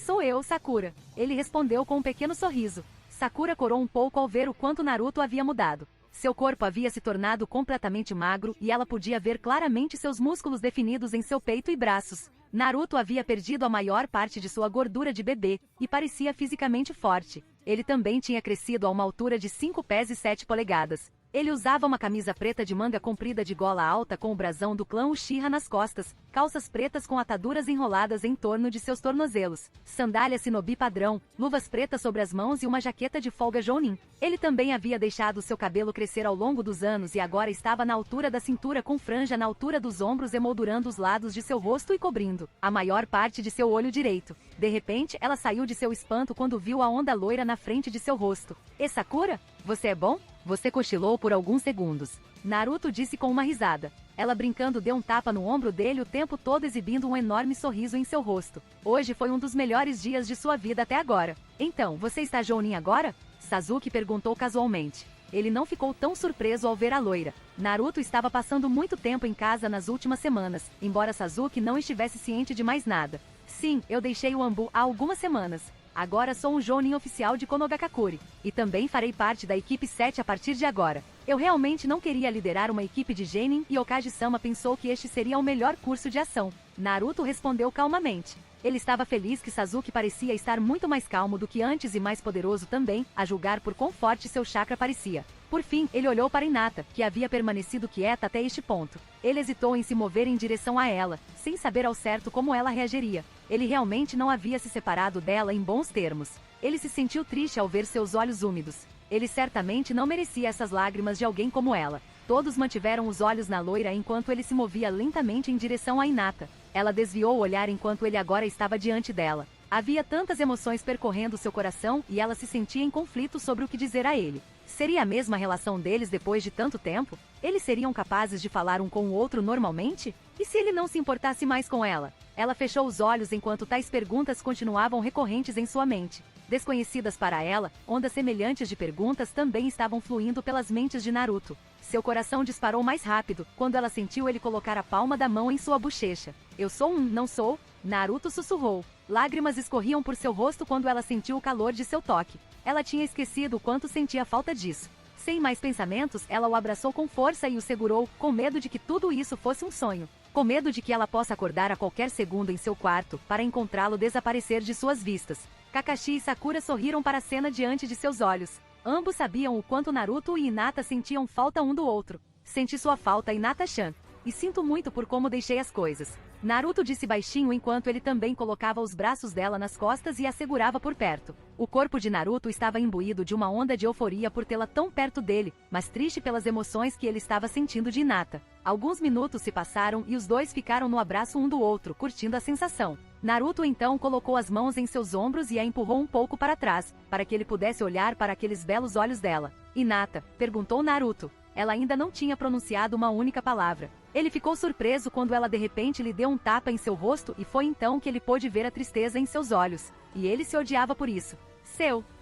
Sou eu, Sakura. Ele respondeu com um pequeno sorriso. Sakura corou um pouco ao ver o quanto Naruto havia mudado. Seu corpo havia se tornado completamente magro e ela podia ver claramente seus músculos definidos em seu peito e braços. Naruto havia perdido a maior parte de sua gordura de bebê e parecia fisicamente forte. Ele também tinha crescido a uma altura de 5 pés e 7 polegadas. Ele usava uma camisa preta de manga comprida de gola alta com o brasão do clã Uchiha nas costas, calças pretas com ataduras enroladas em torno de seus tornozelos, sandália shinobi padrão, luvas pretas sobre as mãos e uma jaqueta de folga jounin. Ele também havia deixado seu cabelo crescer ao longo dos anos e agora estava na altura da cintura com franja na altura dos ombros emoldurando os lados de seu rosto e cobrindo a maior parte de seu olho direito. De repente, ela saiu de seu espanto quando viu a onda loira na frente de seu rosto. "E Sakura? Você é bom?" Você cochilou por alguns segundos. Naruto disse com uma risada. Ela brincando deu um tapa no ombro dele o tempo todo exibindo um enorme sorriso em seu rosto. "Hoje foi um dos melhores dias de sua vida até agora. Então, você está jounin agora?" Sasuke perguntou casualmente. Ele não ficou tão surpreso ao ver a loira. Naruto estava passando muito tempo em casa nas últimas semanas, embora Sasuke não estivesse ciente de mais nada. "Sim, eu deixei o Anbu há algumas semanas. Agora sou um jounin oficial de Konogakakure. E também farei parte da equipe 7 a partir de agora. Eu realmente não queria liderar uma equipe de genin e Okage-sama pensou que este seria o melhor curso de ação." Naruto respondeu calmamente. Ele estava feliz que Sasuke parecia estar muito mais calmo do que antes e mais poderoso também, a julgar por quão forte seu chakra parecia. Por fim, ele olhou para Hinata, que havia permanecido quieta até este ponto. Ele hesitou em se mover em direção a ela, sem saber ao certo como ela reagiria. Ele realmente não havia se separado dela em bons termos. Ele se sentiu triste ao ver seus olhos úmidos. Ele certamente não merecia essas lágrimas de alguém como ela. Todos mantiveram os olhos na loira enquanto ele se movia lentamente em direção a Hinata. Ela desviou o olhar enquanto ele agora estava diante dela. Havia tantas emoções percorrendo seu coração e ela se sentia em conflito sobre o que dizer a ele. Seria a mesma relação deles depois de tanto tempo? Eles seriam capazes de falar um com o outro normalmente? E se ele não se importasse mais com ela? Ela fechou os olhos enquanto tais perguntas continuavam recorrentes em sua mente. Desconhecidas para ela, ondas semelhantes de perguntas também estavam fluindo pelas mentes de Naruto. Seu coração disparou mais rápido, quando ela sentiu ele colocar a palma da mão em sua bochecha. "Eu sou não sou?" Naruto sussurrou. Lágrimas escorriam por seu rosto quando ela sentiu o calor de seu toque. Ela tinha esquecido o quanto sentia falta disso. Sem mais pensamentos, ela o abraçou com força e o segurou, com medo de que tudo isso fosse um sonho. Com medo de que ela possa acordar a qualquer segundo em seu quarto, para encontrá-lo desaparecer de suas vistas. Kakashi e Sakura sorriram para a cena diante de seus olhos. Ambos sabiam o quanto Naruto e Hinata sentiam falta um do outro. "Senti sua falta, Hinata-chan. E sinto muito por como deixei as coisas." Naruto disse baixinho enquanto ele também colocava os braços dela nas costas e a segurava por perto. O corpo de Naruto estava imbuído de uma onda de euforia por tê-la tão perto dele, mas triste pelas emoções que ele estava sentindo de Hinata. Alguns minutos se passaram e os dois ficaram no abraço um do outro, curtindo a sensação. Naruto então colocou as mãos em seus ombros e a empurrou um pouco para trás, para que ele pudesse olhar para aqueles belos olhos dela. "Hinata?" perguntou Naruto. Ela ainda não tinha pronunciado uma única palavra. Ele ficou surpreso quando ela de repente lhe deu um tapa em seu rosto e foi então que ele pôde ver a tristeza em seus olhos. E ele se odiava por isso.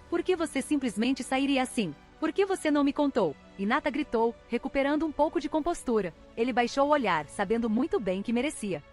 Por que você simplesmente sairia assim? Por que você não me contou?" Hinata gritou, recuperando um pouco de compostura. Ele baixou o olhar, sabendo muito bem que merecia.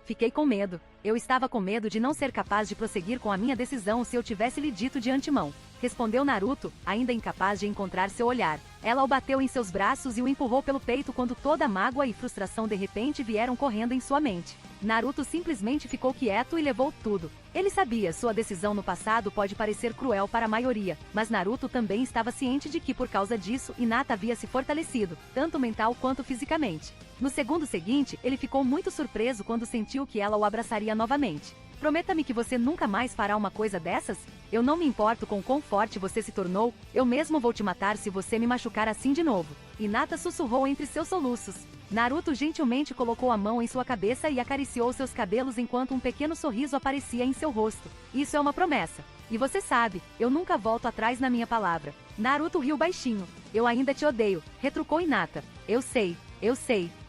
Fiquei com medo. Eu estava com medo de não ser capaz de prosseguir com a minha decisão se eu tivesse lhe dito de antemão. Respondeu Naruto, ainda incapaz de encontrar seu olhar. Ela o bateu em seus braços e o empurrou pelo peito quando toda a mágoa e frustração de repente vieram correndo em sua mente. Naruto simplesmente ficou quieto e levou tudo. Ele sabia, sua decisão no passado pode parecer cruel para a maioria, mas Naruto também estava ciente de que por causa disso, Hinata havia se fortalecido, tanto mental quanto fisicamente. No segundo seguinte, ele ficou muito surpreso quando sentiu que ela o abraçaria novamente. "Prometa-me que você nunca mais fará uma coisa dessas? Eu não me importo com quão forte você se tornou, eu mesmo vou te matar se você me machucar assim de novo." Hinata sussurrou entre seus soluços. Naruto gentilmente colocou a mão em sua cabeça e acariciou seus cabelos enquanto um pequeno sorriso aparecia em seu rosto. "Isso é uma promessa. E você sabe, eu nunca volto atrás na minha palavra." Naruto riu baixinho. "Eu ainda te odeio", retrucou Hinata. Eu sei.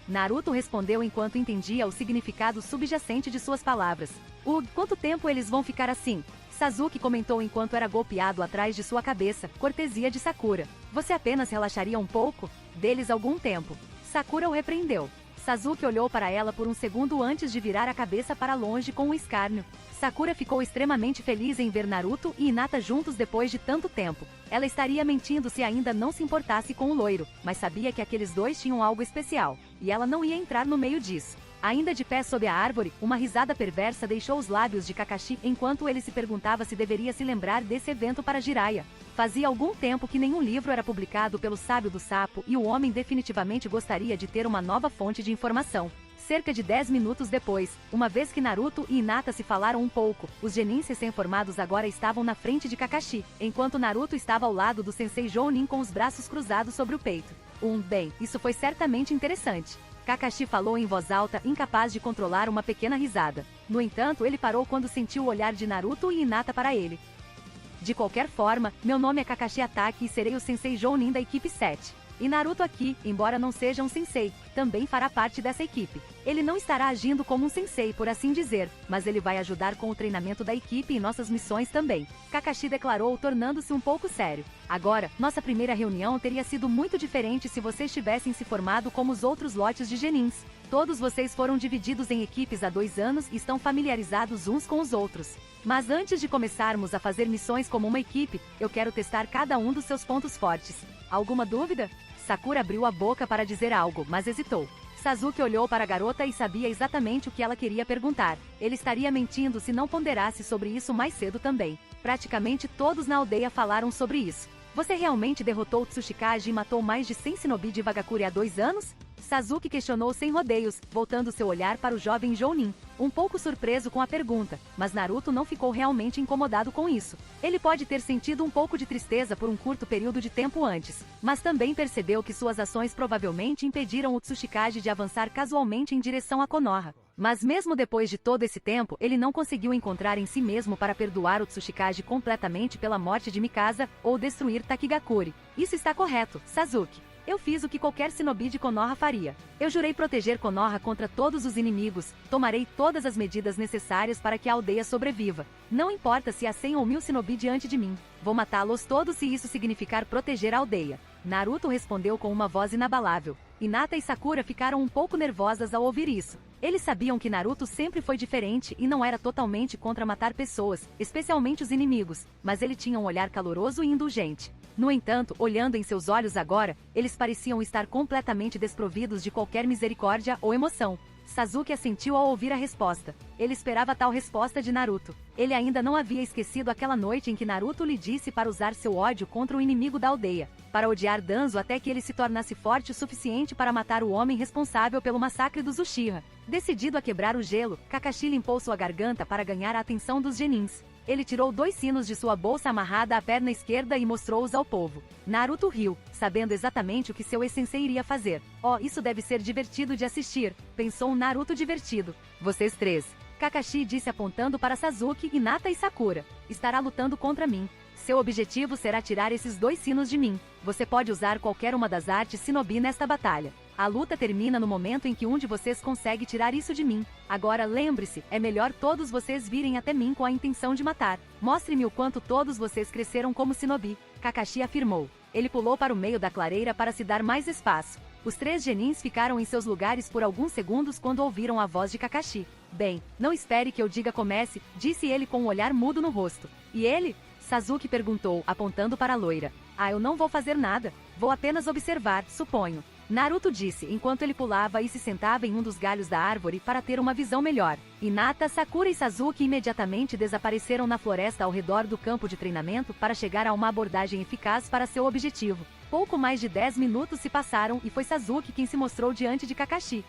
Naruto respondeu enquanto entendia o significado subjacente de suas palavras. Quanto tempo eles vão ficar assim?" Sasuke comentou enquanto era golpeado atrás de sua cabeça, cortesia de Sakura. "Você apenas relaxaria um pouco? Deles algum tempo." Sakura o repreendeu. Sasuke olhou para ela por um segundo antes de virar a cabeça para longe com um escárnio. Sakura ficou extremamente feliz em ver Naruto e Hinata juntos depois de tanto tempo. Ela estaria mentindo se ainda não se importasse com o loiro, mas sabia que aqueles dois tinham algo especial, e ela não ia entrar no meio disso. Ainda de pé sob a árvore, uma risada perversa deixou os lábios de Kakashi enquanto ele se perguntava se deveria se lembrar desse evento para Jiraiya. Fazia algum tempo que nenhum livro era publicado pelo Sábio do Sapo e o homem definitivamente gostaria de ter uma nova fonte de informação. Cerca de 10 minutos depois, uma vez que Naruto e Hinata se falaram um pouco, os genins recém-formados agora estavam na frente de Kakashi, enquanto Naruto estava ao lado do Sensei Jounin com os braços cruzados sobre o peito. Bem, isso foi certamente interessante. Kakashi falou em voz alta, incapaz de controlar uma pequena risada. No entanto, ele parou quando sentiu o olhar de Naruto e Hinata para ele. De qualquer forma, meu nome é Kakashi Atake e serei o Sensei Jounin da equipe 7. E Naruto aqui, embora não seja um sensei, também fará parte dessa equipe. Ele não estará agindo como um sensei, por assim dizer, mas ele vai ajudar com o treinamento da equipe e nossas missões também. Kakashi declarou, tornando-se um pouco sério. Agora, nossa primeira reunião teria sido muito diferente se vocês tivessem se formado como os outros lotes de genins. Todos vocês foram divididos em equipes há 2 anos e estão familiarizados uns com os outros. Mas antes de começarmos a fazer missões como uma equipe, eu quero testar cada um dos seus pontos fortes. Alguma dúvida? Sakura abriu a boca para dizer algo, mas hesitou. Sasuke olhou para a garota e sabia exatamente o que ela queria perguntar. Ele estaria mentindo se não ponderasse sobre isso mais cedo também. Praticamente todos na aldeia falaram sobre isso. Você realmente derrotou o Tsuchikage e matou mais de 100 shinobi de Wagakure há 2 anos? Sasuke questionou sem rodeios, voltando seu olhar para o jovem Jounin, um pouco surpreso com a pergunta, mas Naruto não ficou realmente incomodado com isso. Ele pode ter sentido um pouco de tristeza por um curto período de tempo antes, mas também percebeu que suas ações provavelmente impediram o Tsuchikage de avançar casualmente em direção a Konoha. Mas mesmo depois de todo esse tempo, ele não conseguiu encontrar em si mesmo para perdoar o Tsuchikage completamente pela morte de Mikasa ou destruir Takigakure. Isso está correto, Sasuke. Eu fiz o que qualquer shinobi de Konoha faria. Eu jurei proteger Konoha contra todos os inimigos, tomarei todas as medidas necessárias para que a aldeia sobreviva. Não importa se há 100 ou 1000 shinobi diante de mim. Vou matá-los todos se isso significar proteger a aldeia. Naruto respondeu com uma voz inabalável. Hinata e Sakura ficaram um pouco nervosas ao ouvir isso. Eles sabiam que Naruto sempre foi diferente e não era totalmente contra matar pessoas, especialmente os inimigos, mas ele tinha um olhar caloroso e indulgente. No entanto, olhando em seus olhos agora, eles pareciam estar completamente desprovidos de qualquer misericórdia ou emoção. Sasuke assentiu ao ouvir a resposta. Ele esperava tal resposta de Naruto. Ele ainda não havia esquecido aquela noite em que Naruto lhe disse para usar seu ódio contra o inimigo da aldeia, para odiar Danzo até que ele se tornasse forte o suficiente para matar o homem responsável pelo massacre dos Uchiha. Decidido a quebrar o gelo, Kakashi limpou sua garganta para ganhar a atenção dos genins. Ele tirou 2 sinos de sua bolsa amarrada à perna esquerda e mostrou-os ao povo. Naruto riu, sabendo exatamente o que seu ex-sensei iria fazer. Oh, isso deve ser divertido de assistir, pensou um Naruto divertido. Vocês 3. Kakashi disse apontando para Sasuke, Hinata e Sakura. Estará lutando contra mim. Seu objetivo será tirar esses 2 sinos de mim. Você pode usar qualquer uma das artes shinobi nesta batalha. A luta termina no momento em que um de vocês consegue tirar isso de mim. Agora lembre-se, é melhor todos vocês virem até mim com a intenção de matar. Mostre-me o quanto todos vocês cresceram como shinobi. Kakashi afirmou. Ele pulou para o meio da clareira para se dar mais espaço. Os 3 genins ficaram em seus lugares por alguns segundos quando ouviram a voz de Kakashi. Bem, não espere que eu diga comece, disse ele com um olhar mudo no rosto. E ele? Sasuke perguntou, apontando para a loira. Eu não vou fazer nada. Vou apenas observar, suponho. Naruto disse enquanto ele pulava e se sentava em um dos galhos da árvore para ter uma visão melhor. Hinata, Sakura e Sasuke imediatamente desapareceram na floresta ao redor do campo de treinamento para chegar a uma abordagem eficaz para seu objetivo. Pouco mais de 10 minutos se passaram e foi Sasuke quem se mostrou diante de Kakashi.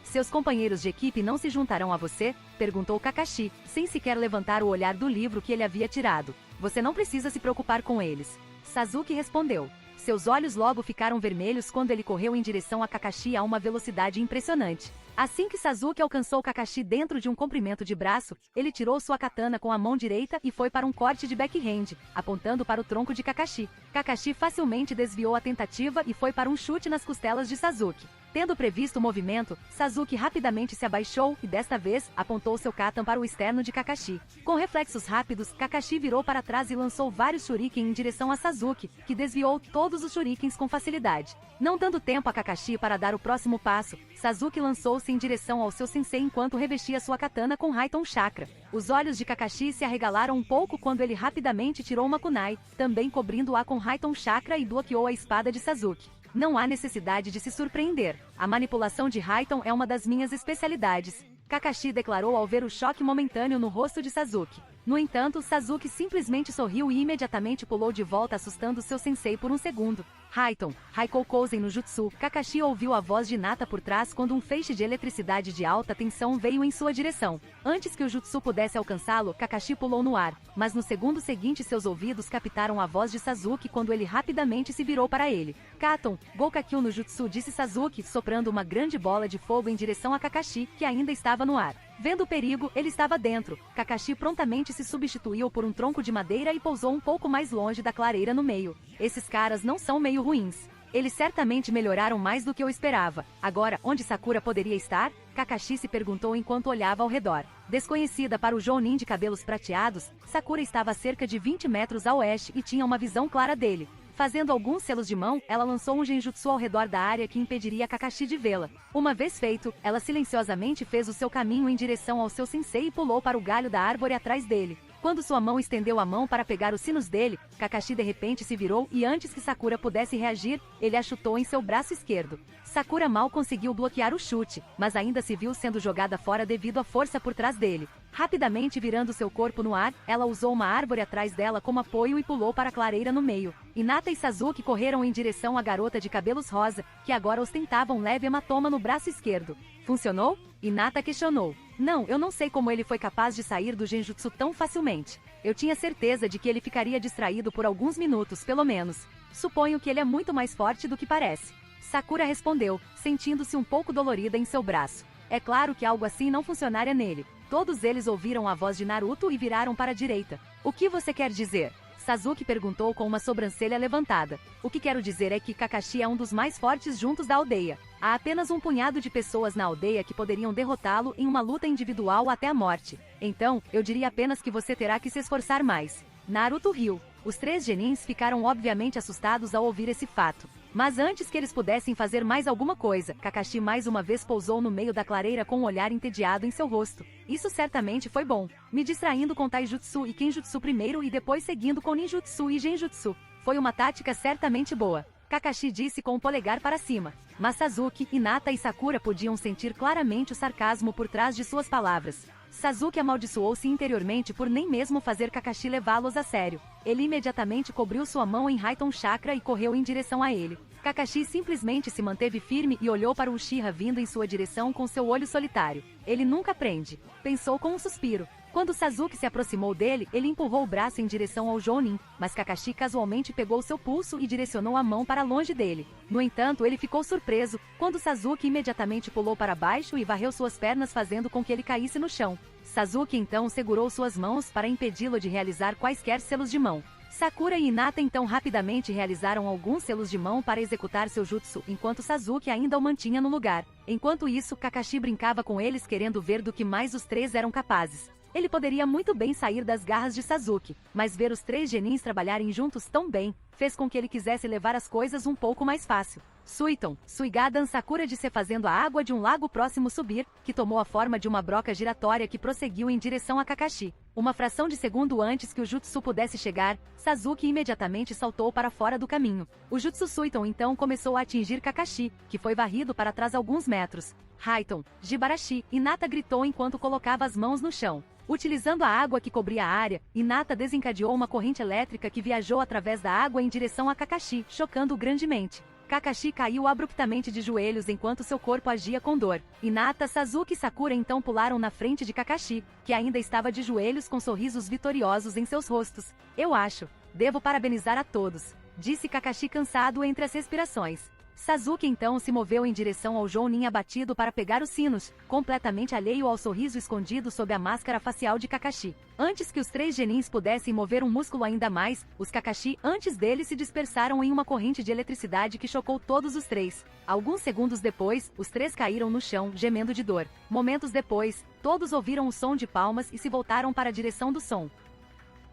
Seus companheiros de equipe não se juntarão a você? Perguntou Kakashi, sem sequer levantar o olhar do livro que ele havia tirado. Você não precisa se preocupar com eles. Sasuke respondeu. Seus olhos logo ficaram vermelhos quando ele correu em direção a Kakashi a uma velocidade impressionante. Assim que Sasuke alcançou Kakashi dentro de um comprimento de braço, ele tirou sua katana com a mão direita e foi para um corte de backhand, apontando para o tronco de Kakashi. Kakashi facilmente desviou a tentativa e foi para um chute nas costelas de Sasuke. Tendo previsto o movimento, Sasuke rapidamente se abaixou e desta vez apontou seu katan para o externo de Kakashi. Com reflexos rápidos, Kakashi virou para trás e lançou vários shuriken em direção a Sasuke, que desviou todos os shurikens com facilidade. Não dando tempo a Kakashi para dar o próximo passo, Sasuke lançou-se em direção ao seu sensei enquanto revestia sua katana com Raiton Chakra. Os olhos de Kakashi se arregalaram um pouco quando ele rapidamente tirou uma kunai, também cobrindo-a com Raiton Chakra e bloqueou a espada de Sasuke. Não há necessidade de se surpreender. A manipulação de Raiton é uma das minhas especialidades, Kakashi declarou ao ver o choque momentâneo no rosto de Sasuke. No entanto, Sasuke simplesmente sorriu e imediatamente pulou de volta, assustando seu sensei por um segundo. Raiton, Haikokouzen no jutsu. Kakashi ouviu a voz de Hinata por trás quando um feixe de eletricidade de alta tensão veio em sua direção. Antes que o jutsu pudesse alcançá-lo, Kakashi pulou no ar, mas no segundo seguinte seus ouvidos captaram a voz de Sasuke quando ele rapidamente se virou para ele. Katon, Gokakyu no jutsu, disse Sasuke, soprando uma grande bola de fogo em direção a Kakashi, que ainda estava no ar. Vendo o perigo, ele estava dentro. Kakashi prontamente se substituiu por um tronco de madeira e pousou um pouco mais longe da clareira no meio. Esses caras não são meio ruins. Eles certamente melhoraram mais do que eu esperava. Agora, onde Sakura poderia estar? Kakashi se perguntou enquanto olhava ao redor. Desconhecida para o Jounin de cabelos prateados, Sakura estava a cerca de 20 metros a oeste e tinha uma visão clara dele. Fazendo alguns selos de mão, ela lançou um genjutsu ao redor da área que impediria Kakashi de vê-la. Uma vez feito, ela silenciosamente fez o seu caminho em direção ao seu sensei e pulou para o galho da árvore atrás dele. Quando sua mão estendeu a mão para pegar os sinos dele, Kakashi de repente se virou e antes que Sakura pudesse reagir, ele a chutou em seu braço esquerdo. Sakura mal conseguiu bloquear o chute, mas ainda se viu sendo jogada fora devido à força por trás dele. Rapidamente virando seu corpo no ar, ela usou uma árvore atrás dela como apoio e pulou para a clareira no meio. Hinata e Sasuke correram em direção à garota de cabelos rosa, que agora ostentava um leve hematoma no braço esquerdo. Funcionou? Hinata questionou. Não, eu não sei como ele foi capaz de sair do genjutsu tão facilmente. Eu tinha certeza de que ele ficaria distraído por alguns minutos, pelo menos. Suponho que ele é muito mais forte do que parece. Sakura respondeu, sentindo-se um pouco dolorida em seu braço. É claro que algo assim não funcionaria nele. Todos eles ouviram a voz de Naruto e viraram para a direita. O que você quer dizer? Sasuke perguntou com uma sobrancelha levantada. O que quero dizer é que Kakashi é um dos mais fortes juntos da aldeia. Há apenas um punhado de pessoas na aldeia que poderiam derrotá-lo em uma luta individual até a morte. Então, eu diria apenas que você terá que se esforçar mais. Naruto riu. Os três genins ficaram obviamente assustados ao ouvir esse fato. Mas antes que eles pudessem fazer mais alguma coisa, Kakashi mais uma vez pousou no meio da clareira com um olhar entediado em seu rosto. Isso certamente foi bom, me distraindo com Taijutsu e Kenjutsu primeiro e depois seguindo com Ninjutsu e Genjutsu. Foi uma tática certamente boa. Kakashi disse com o polegar para cima. Mas Sasuke, Hinata e Sakura podiam sentir claramente o sarcasmo por trás de suas palavras. Sasuke amaldiçoou-se interiormente por nem mesmo fazer Kakashi levá-los a sério. Ele imediatamente cobriu sua mão em Raiton Chakra e correu em direção a ele. Kakashi simplesmente se manteve firme e olhou para o Uchiha vindo em sua direção com seu olho solitário. Ele nunca prende, pensou com um suspiro. Quando Sasuke se aproximou dele, ele empurrou o braço em direção ao Jounin, mas Kakashi casualmente pegou seu pulso e direcionou a mão para longe dele. No entanto, ele ficou surpreso, quando Sasuke imediatamente pulou para baixo e varreu suas pernas fazendo com que ele caísse no chão. Sasuke então segurou suas mãos para impedi-lo de realizar quaisquer selos de mão. Sakura e Hinata então rapidamente realizaram alguns selos de mão para executar seu jutsu, enquanto Sasuke ainda o mantinha no lugar. Enquanto isso, Kakashi brincava com eles querendo ver do que mais os três eram capazes. Ele poderia muito bem sair das garras de Sasuke, mas ver os três genins trabalharem juntos tão bem, fez com que ele quisesse levar as coisas um pouco mais fácil. Suiton, Suigadan Sakura disse fazendo a água de um lago próximo subir, que tomou a forma de uma broca giratória que prosseguiu em direção a Kakashi. Uma fração de segundo antes que o jutsu pudesse chegar, Sasuke imediatamente saltou para fora do caminho. O jutsu Suiton então começou a atingir Kakashi, que foi varrido para trás alguns metros. Raiton, Jibarashi, Hinata gritou enquanto colocava as mãos no chão. Utilizando a água que cobria a área, Hinata desencadeou uma corrente elétrica que viajou através da água em direção a Kakashi, chocando-o grandemente. Kakashi caiu abruptamente de joelhos enquanto seu corpo agia com dor. Hinata, Sasuke e Sakura então pularam na frente de Kakashi, que ainda estava de joelhos com sorrisos vitoriosos em seus rostos. Eu acho. Devo parabenizar a todos, disse Kakashi cansado entre as respirações. Sasuke então se moveu em direção ao Jounin abatido para pegar os sinos, completamente alheio ao sorriso escondido sob a máscara facial de Kakashi. Antes que os 3 genins pudessem mover um músculo ainda mais, os Kakashi antes dele se dispersaram em uma corrente de eletricidade que chocou todos os 3. Alguns segundos depois, os 3 caíram no chão, gemendo de dor. Momentos depois, todos ouviram o som de palmas e se voltaram para a direção do som.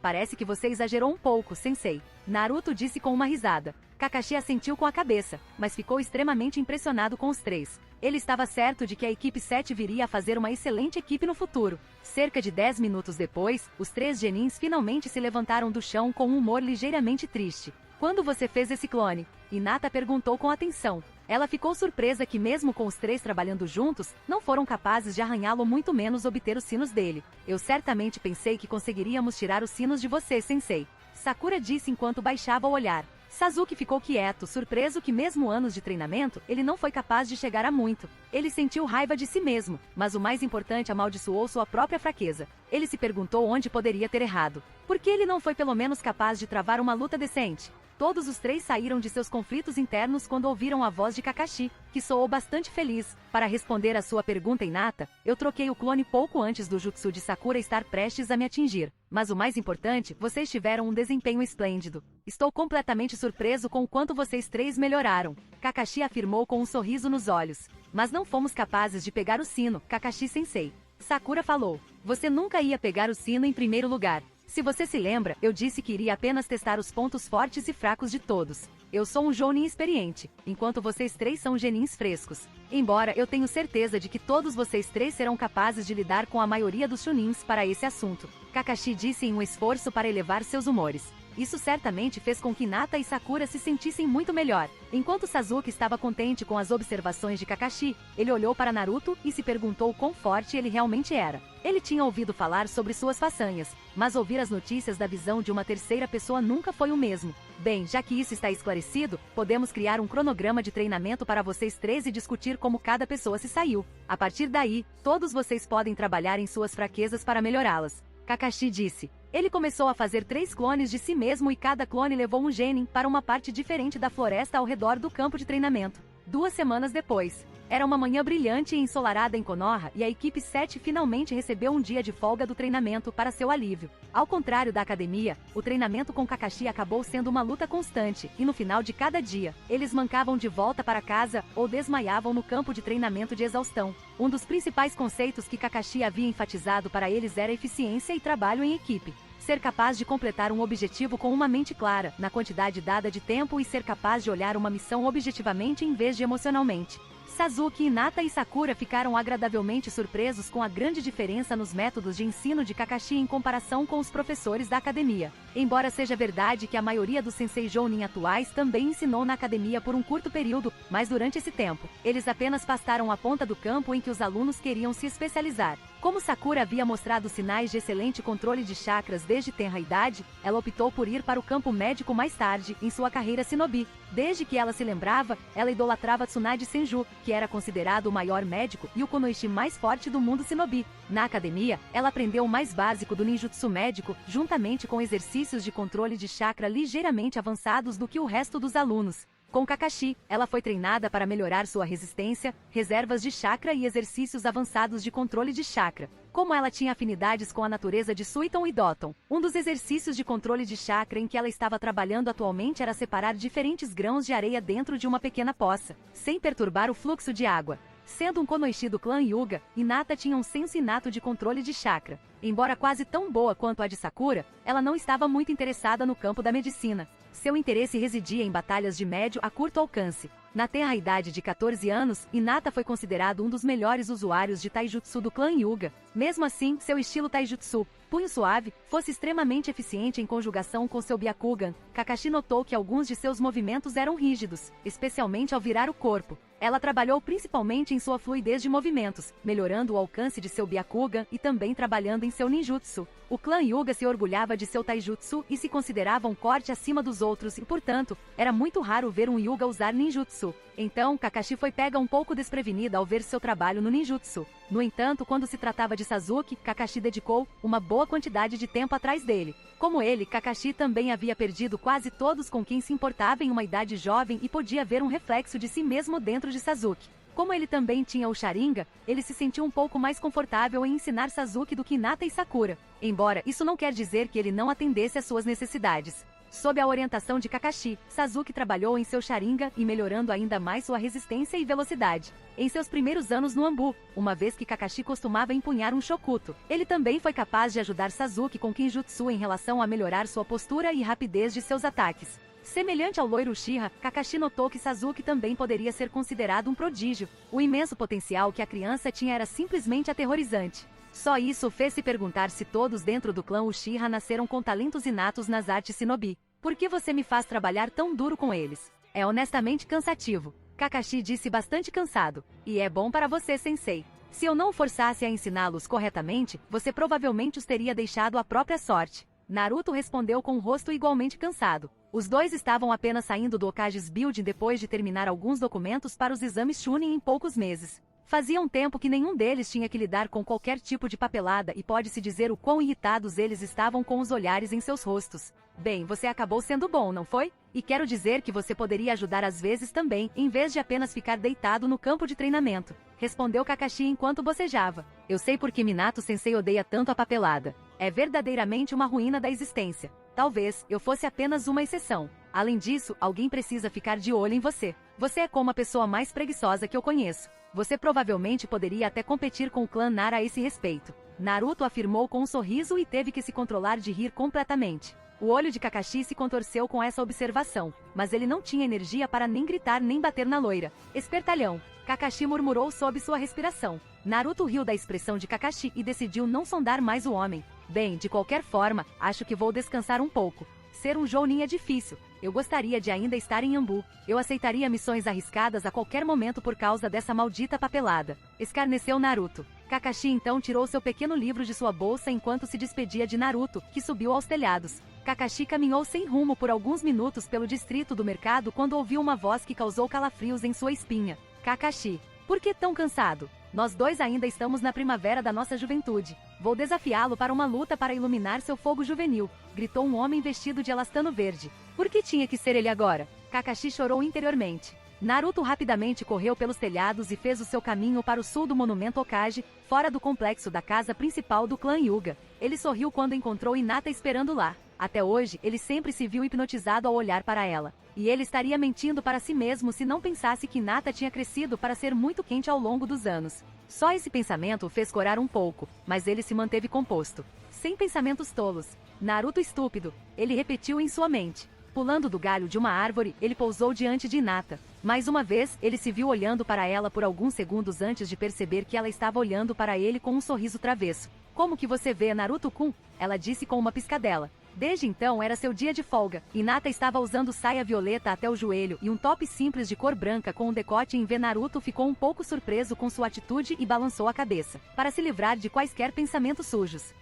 Parece que você exagerou um pouco, sensei. Naruto disse com uma risada. Kakashi assentiu com a cabeça, mas ficou extremamente impressionado com os 3. Ele estava certo de que a equipe 7 viria a fazer uma excelente equipe no futuro. Cerca de 10 minutos depois, os 3 genins finalmente se levantaram do chão com um humor ligeiramente triste. Quando você fez esse clone? Hinata perguntou com atenção. Ela ficou surpresa que mesmo com os 3 trabalhando juntos, não foram capazes de arranhá-lo, muito menos obter os sinos dele. Eu certamente pensei que conseguiríamos tirar os sinos de você, sensei. Sakura disse enquanto baixava o olhar. Sasuke ficou quieto, surpreso que mesmo anos de treinamento, ele não foi capaz de chegar a muito. Ele sentiu raiva de si mesmo, mas o mais importante, amaldiçoou sua própria fraqueza. Ele se perguntou onde poderia ter errado. Por que ele não foi pelo menos capaz de travar uma luta decente? Todos os 3 saíram de seus conflitos internos quando ouviram a voz de Kakashi, que soou bastante feliz. Para responder à sua pergunta, Hinata, eu troquei o clone pouco antes do jutsu de Sakura estar prestes a me atingir. Mas o mais importante, vocês tiveram um desempenho esplêndido. Estou completamente surpreso com o quanto vocês 3 melhoraram. Kakashi afirmou com um sorriso nos olhos. Mas não fomos capazes de pegar o sino, Kakashi-sensei. Sakura falou. Você nunca ia pegar o sino em primeiro lugar. Se você se lembra, eu disse que iria apenas testar os pontos fortes e fracos de todos. Eu sou um Jounin experiente, enquanto vocês 3 são genins frescos. Embora eu tenho certeza de que todos vocês 3 serão capazes de lidar com a maioria dos Chunins para esse assunto. Kakashi disse em um esforço para elevar seus humores. Isso certamente fez com que Hinata e Sakura se sentissem muito melhor. Enquanto Sasuke estava contente com as observações de Kakashi, ele olhou para Naruto e se perguntou quão forte ele realmente era. Ele tinha ouvido falar sobre suas façanhas, mas ouvir as notícias da visão de uma terceira pessoa nunca foi o mesmo. Bem, já que isso está esclarecido, podemos criar um cronograma de treinamento para vocês 3 e discutir como cada pessoa se saiu. A partir daí, todos vocês podem trabalhar em suas fraquezas para melhorá-las. Kakashi disse. Ele começou a fazer 3 clones de si mesmo e cada clone levou um genin para uma parte diferente da floresta ao redor do campo de treinamento. 2 semanas depois, era uma manhã brilhante e ensolarada em Konoha e a equipe 7 finalmente recebeu um dia de folga do treinamento para seu alívio. Ao contrário da academia, o treinamento com Kakashi acabou sendo uma luta constante e no final de cada dia, eles mancavam de volta para casa ou desmaiavam no campo de treinamento de exaustão. Um dos principais conceitos que Kakashi havia enfatizado para eles era eficiência e trabalho em equipe. Ser capaz de completar um objetivo com uma mente clara, na quantidade dada de tempo e ser capaz de olhar uma missão objetivamente em vez de emocionalmente. Sasuke, Hinata e Sakura ficaram agradavelmente surpresos com a grande diferença nos métodos de ensino de Kakashi em comparação com os professores da academia. Embora seja verdade que a maioria dos sensei jounin atuais também ensinou na academia por um curto período, mas durante esse tempo, eles apenas pastaram a ponta do campo em que os alunos queriam se especializar. Como Sakura havia mostrado sinais de excelente controle de chakras desde tenra idade, ela optou por ir para o campo médico mais tarde, em sua carreira shinobi. Desde que ela se lembrava, ela idolatrava Tsunade Senju, que era considerado o maior médico e o kunoichi mais forte do mundo shinobi. Na academia, ela aprendeu o mais básico do ninjutsu médico, juntamente com exercícios de controle de chakra ligeiramente avançados do que o resto dos alunos. Com Kakashi, ela foi treinada para melhorar sua resistência, reservas de chakra e exercícios avançados de controle de chakra. Como ela tinha afinidades com a natureza de Suiton e Doton, um dos exercícios de controle de chakra em que ela estava trabalhando atualmente era separar diferentes grãos de areia dentro de uma pequena poça, sem perturbar o fluxo de água. Sendo um konoichi do clã Hyuga, Hinata tinha um senso inato de controle de chakra. Embora quase tão boa quanto a de Sakura, ela não estava muito interessada no campo da medicina. Seu interesse residia em batalhas de médio a curto alcance. Na tenra idade de 14 anos, Hinata foi considerado um dos melhores usuários de taijutsu do clã Hyuga. Mesmo assim, seu estilo taijutsu, punho suave, fosse extremamente eficiente em conjugação com seu Byakugan. Kakashi notou que alguns de seus movimentos eram rígidos, especialmente ao virar o corpo. Ela trabalhou principalmente em sua fluidez de movimentos, melhorando o alcance de seu Byakugan e também trabalhando em seu ninjutsu. O clã Hyuga se orgulhava de seu taijutsu e se considerava um corte acima dos outros e, portanto, era muito raro ver um Hyuga usar ninjutsu. Então, Kakashi foi pega um pouco desprevenida ao ver seu trabalho no ninjutsu. No entanto, quando se tratava de Sasuke, Kakashi dedicou uma boa quantidade de tempo atrás dele. Como ele, Kakashi também havia perdido quase todos com quem se importava em uma idade jovem e podia ver um reflexo de si mesmo dentro de Sasuke. Como ele também tinha o Sharingan, ele se sentiu um pouco mais confortável em ensinar Sasuke do que Hinata e Sakura. Embora isso não quer dizer que ele não atendesse às suas necessidades. Sob a orientação de Kakashi, Sasuke trabalhou em seu Sharingan e melhorando ainda mais sua resistência e velocidade. Em seus primeiros anos no Anbu, uma vez que Kakashi costumava empunhar um Shokuto, ele também foi capaz de ajudar Sasuke com Kinjutsu em relação a melhorar sua postura e rapidez de seus ataques. Semelhante ao loiro Uchiha, Kakashi notou que Sasuke também poderia ser considerado um prodígio. O imenso potencial que a criança tinha era simplesmente aterrorizante. Só isso fez se perguntar se todos dentro do clã Uchiha nasceram com talentos inatos nas artes shinobi. Por que você me faz trabalhar tão duro com eles? É honestamente cansativo. Kakashi disse bastante cansado. E é bom para você, sensei. Se eu não forçasse a ensiná-los corretamente, você provavelmente os teria deixado à própria sorte. Naruto respondeu com o rosto igualmente cansado. Os dois estavam apenas saindo do Hokage's Building depois de terminar alguns documentos para os exames Chunin em poucos meses. Fazia um tempo que nenhum deles tinha que lidar com qualquer tipo de papelada e pode-se dizer o quão irritados eles estavam com os olhares em seus rostos. Bem, você acabou sendo bom, não foi? E quero dizer que você poderia ajudar às vezes também, em vez de apenas ficar deitado no campo de treinamento. Respondeu Kakashi enquanto bocejava. Eu sei por que Minato-sensei odeia tanto a papelada. É verdadeiramente uma ruína da existência. Talvez eu fosse apenas uma exceção. Além disso, alguém precisa ficar de olho em você. Você é como a pessoa mais preguiçosa que eu conheço. Você provavelmente poderia até competir com o clã Nara a esse respeito. Naruto afirmou com um sorriso e teve que se controlar de rir completamente. O olho de Kakashi se contorceu com essa observação, mas ele não tinha energia para nem gritar nem bater na loira. Espertalhão. Kakashi murmurou sob sua respiração. Naruto riu da expressão de Kakashi e decidiu não sondar mais o homem. Bem, de qualquer forma, acho que vou descansar um pouco. Ser um jounin é difícil. Eu gostaria de ainda estar em Anbu. Eu aceitaria missões arriscadas a qualquer momento por causa dessa maldita papelada. Escarneceu Naruto. Kakashi então tirou seu pequeno livro de sua bolsa enquanto se despedia de Naruto, que subiu aos telhados. Kakashi caminhou sem rumo por alguns minutos pelo distrito do mercado quando ouviu uma voz que causou calafrios em sua espinha. Kakashi, por que tão cansado? Nós dois ainda estamos na primavera da nossa juventude. Vou desafiá-lo para uma luta para iluminar seu fogo juvenil, gritou um homem vestido de elastano verde. Por que tinha que ser ele agora? Kakashi chorou interiormente. Naruto rapidamente correu pelos telhados e fez o seu caminho para o sul do monumento Hokage, fora do complexo da casa principal do clã Hyuga. Ele sorriu quando encontrou Hinata esperando lá. Até hoje, ele sempre se viu hipnotizado ao olhar para ela. E ele estaria mentindo para si mesmo se não pensasse que Hinata tinha crescido para ser muito quente ao longo dos anos. Só esse pensamento o fez corar um pouco, mas ele se manteve composto. Sem pensamentos tolos. Naruto estúpido, ele repetiu em sua mente. Pulando do galho de uma árvore, ele pousou diante de Hinata. Mais uma vez, ele se viu olhando para ela por alguns segundos antes de perceber que ela estava olhando para ele com um sorriso travesso. Como que você vê, Naruto-kun? Ela disse com uma piscadela. Desde então era seu dia de folga. Hinata estava usando saia violeta até o joelho e um top simples de cor branca com um decote em V. Naruto ficou um pouco surpreso com sua atitude e balançou a cabeça, para se livrar de quaisquer pensamentos sujos.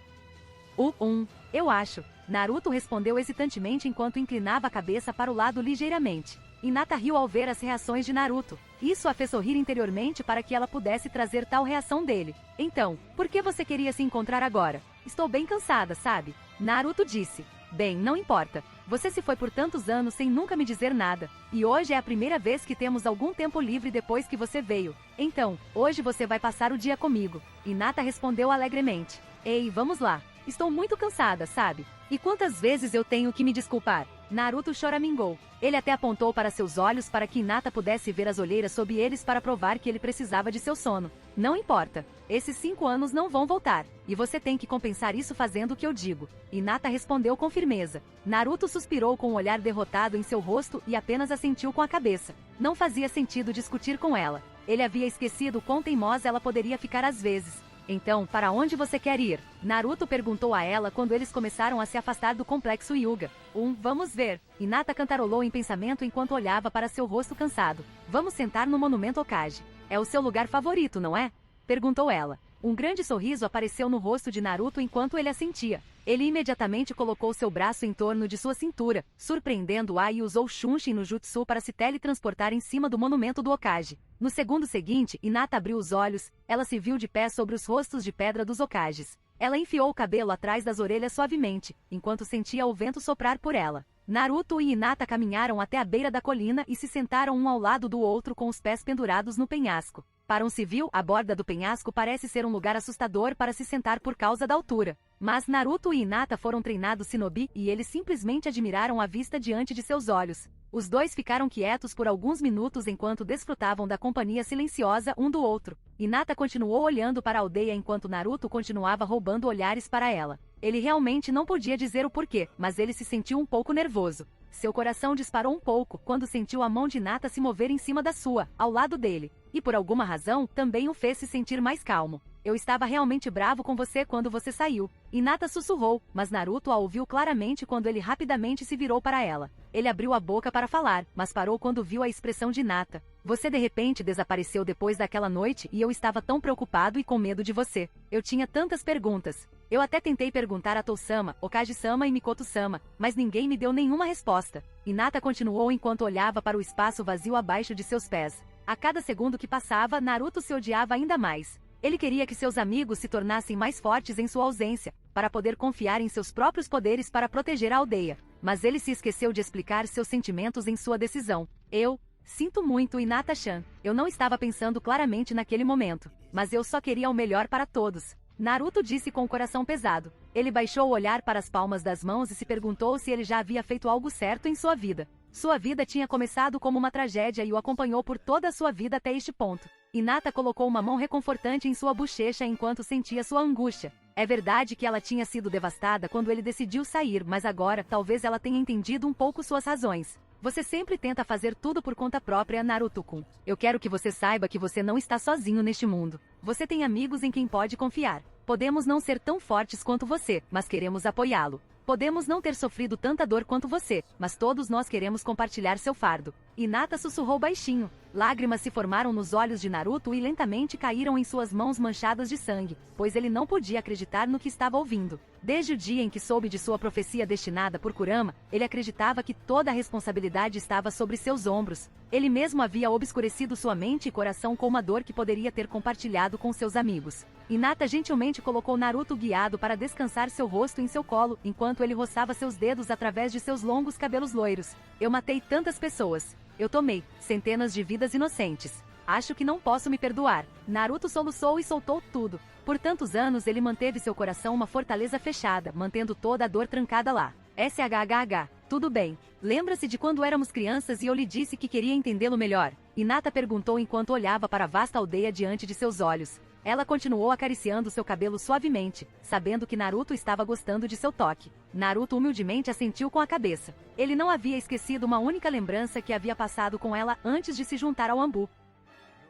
Eu acho. Naruto respondeu hesitantemente enquanto inclinava a cabeça para o lado ligeiramente. Hinata riu ao ver as reações de Naruto. Isso a fez sorrir interiormente para que ela pudesse trazer tal reação dele. Então, por que você queria se encontrar agora? Estou bem cansada, sabe? Naruto disse. Bem, não importa. Você se foi por tantos anos sem nunca me dizer nada. E hoje é a primeira vez que temos algum tempo livre depois que você veio. Então, hoje você vai passar o dia comigo. Hinata respondeu alegremente. Ei, vamos lá. Estou muito cansada, sabe? E quantas vezes eu tenho que me desculpar? Naruto choramingou. Ele até apontou para seus olhos para que Hinata pudesse ver as olheiras sob eles para provar que ele precisava de seu sono. Não importa. Esses 5 anos não vão voltar. E você tem que compensar isso fazendo o que eu digo. Hinata respondeu com firmeza. Naruto suspirou com um olhar derrotado em seu rosto e apenas assentiu com a cabeça. Não fazia sentido discutir com ela. Ele havia esquecido quão teimosa ela poderia ficar às vezes. Então, para onde você quer ir? Naruto perguntou a ela quando eles começaram a se afastar do complexo Hyuga. Vamos ver. Hinata cantarolou em pensamento enquanto olhava para seu rosto cansado. Vamos sentar no monumento Hokage. É o seu lugar favorito, não é? Perguntou ela. Um grande sorriso apareceu no rosto de Naruto enquanto ele a sentia. Ele imediatamente colocou seu braço em torno de sua cintura, surpreendendo-a, e usou Shunshin no Jutsu para se teletransportar em cima do monumento do Hokage. No segundo seguinte, Hinata abriu os olhos. Ela se viu de pé sobre os rostos de pedra dos Hokages. Ela enfiou o cabelo atrás das orelhas suavemente, enquanto sentia o vento soprar por ela. Naruto e Hinata caminharam até a beira da colina e se sentaram um ao lado do outro com os pés pendurados no penhasco. Para um civil, a borda do penhasco parece ser um lugar assustador para se sentar por causa da altura. Mas Naruto e Hinata foram treinados shinobi e eles simplesmente admiraram a vista diante de seus olhos. Os dois ficaram quietos por alguns minutos enquanto desfrutavam da companhia silenciosa um do outro. Hinata continuou olhando para a aldeia enquanto Naruto continuava roubando olhares para ela. Ele realmente não podia dizer o porquê, mas ele se sentiu um pouco nervoso. Seu coração disparou um pouco quando sentiu a mão de Hinata se mover em cima da sua, ao lado dele. E por alguma razão, também o fez se sentir mais calmo. Eu estava realmente bravo com você quando você saiu. Hinata sussurrou, mas Naruto a ouviu claramente quando ele rapidamente se virou para ela. Ele abriu a boca para falar, mas parou quando viu a expressão de Hinata. Você de repente desapareceu depois daquela noite e eu estava tão preocupado e com medo de você. Eu tinha tantas perguntas. Eu até tentei perguntar a Tou-sama, Okage-sama e Mikoto-sama, mas ninguém me deu nenhuma resposta. Hinata continuou enquanto olhava para o espaço vazio abaixo de seus pés. A cada segundo que passava, Naruto se odiava ainda mais. Ele queria que seus amigos se tornassem mais fortes em sua ausência, para poder confiar em seus próprios poderes para proteger a aldeia. Mas ele se esqueceu de explicar seus sentimentos em sua decisão. Eu sinto muito, Hinata-chan. Eu não estava pensando claramente naquele momento, mas eu só queria o melhor para todos. Naruto disse com o coração pesado. Ele baixou o olhar para as palmas das mãos e se perguntou se ele já havia feito algo certo em sua vida. Sua vida tinha começado como uma tragédia e o acompanhou por toda a sua vida até este ponto. Hinata colocou uma mão reconfortante em sua bochecha enquanto sentia sua angústia. É verdade que ela tinha sido devastada quando ele decidiu sair, mas agora talvez ela tenha entendido um pouco suas razões. Você sempre tenta fazer tudo por conta própria, Naruto-kun. Eu quero que você saiba que você não está sozinho neste mundo. Você tem amigos em quem pode confiar. Podemos não ser tão fortes quanto você, mas queremos apoiá-lo. Podemos não ter sofrido tanta dor quanto você, mas todos nós queremos compartilhar seu fardo. Hinata sussurrou baixinho. Lágrimas se formaram nos olhos de Naruto e lentamente caíram em suas mãos manchadas de sangue, pois ele não podia acreditar no que estava ouvindo. Desde o dia em que soube de sua profecia destinada por Kurama, ele acreditava que toda a responsabilidade estava sobre seus ombros. Ele mesmo havia obscurecido sua mente e coração com uma dor que poderia ter compartilhado com seus amigos. Hinata gentilmente colocou Naruto guiado para descansar seu rosto em seu colo, enquanto ele roçava seus dedos através de seus longos cabelos loiros. Eu matei tantas pessoas. Eu tomei centenas de vidas inocentes. Acho que não posso me perdoar. Naruto soluçou e soltou tudo. Por tantos anos ele manteve seu coração uma fortaleza fechada, mantendo toda a dor trancada lá. SHHH. Tudo bem. Lembra-se de quando éramos crianças e eu lhe disse que queria entendê-lo melhor? Hinata perguntou enquanto olhava para a vasta aldeia diante de seus olhos. Ela continuou acariciando seu cabelo suavemente, sabendo que Naruto estava gostando de seu toque. Naruto humildemente assentiu com a cabeça. Ele não havia esquecido uma única lembrança que havia passado com ela antes de se juntar ao Anbu.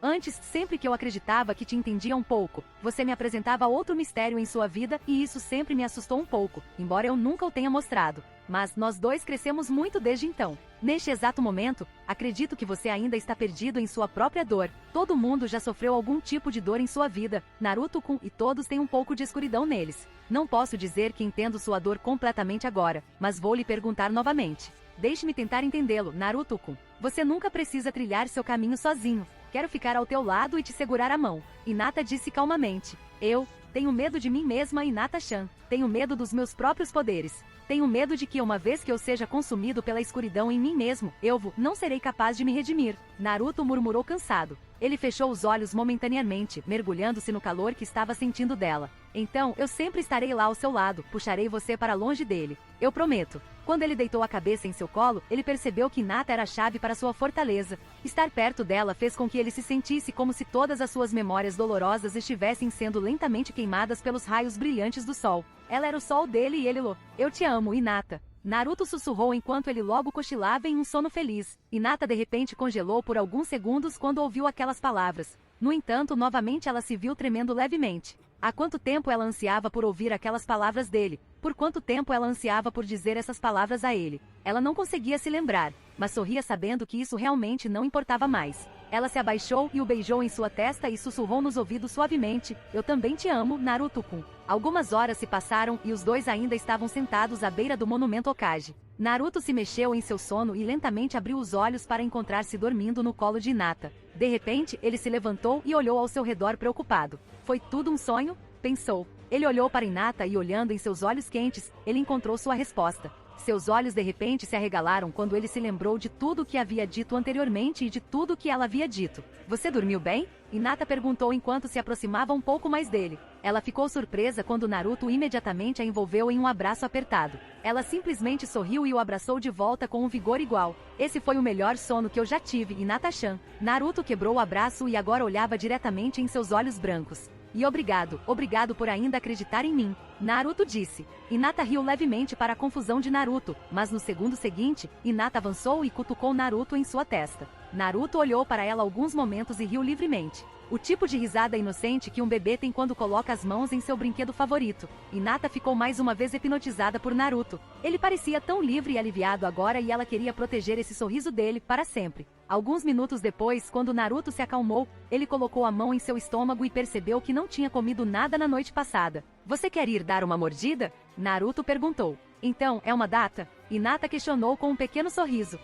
Antes, sempre que eu acreditava que te entendia um pouco, você me apresentava outro mistério em sua vida e isso sempre me assustou um pouco, embora eu nunca o tenha mostrado. Mas nós dois crescemos muito desde então. Neste exato momento, acredito que você ainda está perdido em sua própria dor. Todo mundo já sofreu algum tipo de dor em sua vida, Naruto-kun, e todos têm um pouco de escuridão neles. Não posso dizer que entendo sua dor completamente agora, mas vou lhe perguntar novamente. Deixe-me tentar entendê-lo, Naruto-kun. Você nunca precisa trilhar seu caminho sozinho. Quero ficar ao teu lado e te segurar a mão. Hinata disse calmamente. Eu tenho medo de mim mesma, Hinata-chan. Tenho medo dos meus próprios poderes. Tenho medo de que uma vez que eu seja consumido pela escuridão em mim mesmo, eu não serei capaz de me redimir. Naruto murmurou cansado. Ele fechou os olhos momentaneamente, mergulhando-se no calor que estava sentindo dela. Então, eu sempre estarei lá ao seu lado, puxarei você para longe dele. Eu prometo. Quando ele deitou a cabeça em seu colo, ele percebeu que Hinata era a chave para sua fortaleza. Estar perto dela fez com que ele se sentisse como se todas as suas memórias dolorosas estivessem sendo lentamente queimadas pelos raios brilhantes do sol. Ela era o sol dele e ele Eu te amo, Hinata. Naruto sussurrou enquanto ele logo cochilava em um sono feliz. Hinata de repente congelou por alguns segundos quando ouviu aquelas palavras. No entanto, novamente ela se viu tremendo levemente. Há quanto tempo ela ansiava por ouvir aquelas palavras dele? Por quanto tempo ela ansiava por dizer essas palavras a ele? Ela não conseguia se lembrar, mas sorria sabendo que isso realmente não importava mais. Ela se abaixou e o beijou em sua testa e sussurrou nos ouvidos suavemente: "Eu também te amo, Naruto-kun." Algumas horas se passaram e os dois ainda estavam sentados à beira do monumento Hokage. Naruto se mexeu em seu sono e lentamente abriu os olhos para encontrar-se dormindo no colo de Hinata. De repente, ele se levantou e olhou ao seu redor preocupado. Foi tudo um sonho? Pensou. Ele olhou para Hinata e, olhando em seus olhos quentes, ele encontrou sua resposta. Seus olhos de repente se arregalaram quando ele se lembrou de tudo o que havia dito anteriormente e de tudo o que ela havia dito. "Você dormiu bem?" Hinata perguntou enquanto se aproximava um pouco mais dele. Ela ficou surpresa quando Naruto imediatamente a envolveu em um abraço apertado. Ela simplesmente sorriu e o abraçou de volta com um vigor igual. "Esse foi o melhor sono que eu já tive, Hinata-chan." Naruto quebrou o abraço e agora olhava diretamente em seus olhos brancos. "E obrigado por ainda acreditar em mim," Naruto disse. Hinata riu levemente para a confusão de Naruto, mas no segundo seguinte, Hinata avançou e cutucou Naruto em sua testa. Naruto olhou para ela alguns momentos e riu livremente. O tipo de risada inocente que um bebê tem quando coloca as mãos em seu brinquedo favorito. Hinata ficou mais uma vez hipnotizada por Naruto. Ele parecia tão livre e aliviado agora e ela queria proteger esse sorriso dele para sempre. Alguns minutos depois, quando Naruto se acalmou, ele colocou a mão em seu estômago e percebeu que não tinha comido nada na noite passada. "Você quer ir dar uma mordida?" Naruto perguntou. "Então, é uma data?" Hinata questionou com um pequeno sorriso.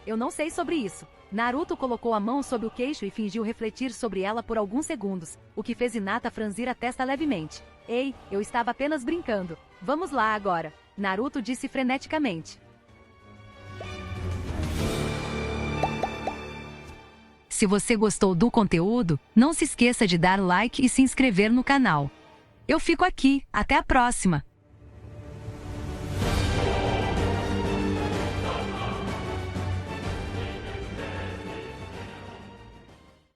Eu não sei sobre isso." Naruto colocou a mão sob o queixo e fingiu refletir sobre ela por alguns segundos, o que fez Hinata franzir a testa levemente. "Ei, eu estava apenas brincando. Vamos lá agora," Naruto disse freneticamente. Se você gostou do conteúdo, não se esqueça de dar like e se inscrever no canal. Eu fico aqui, até a próxima!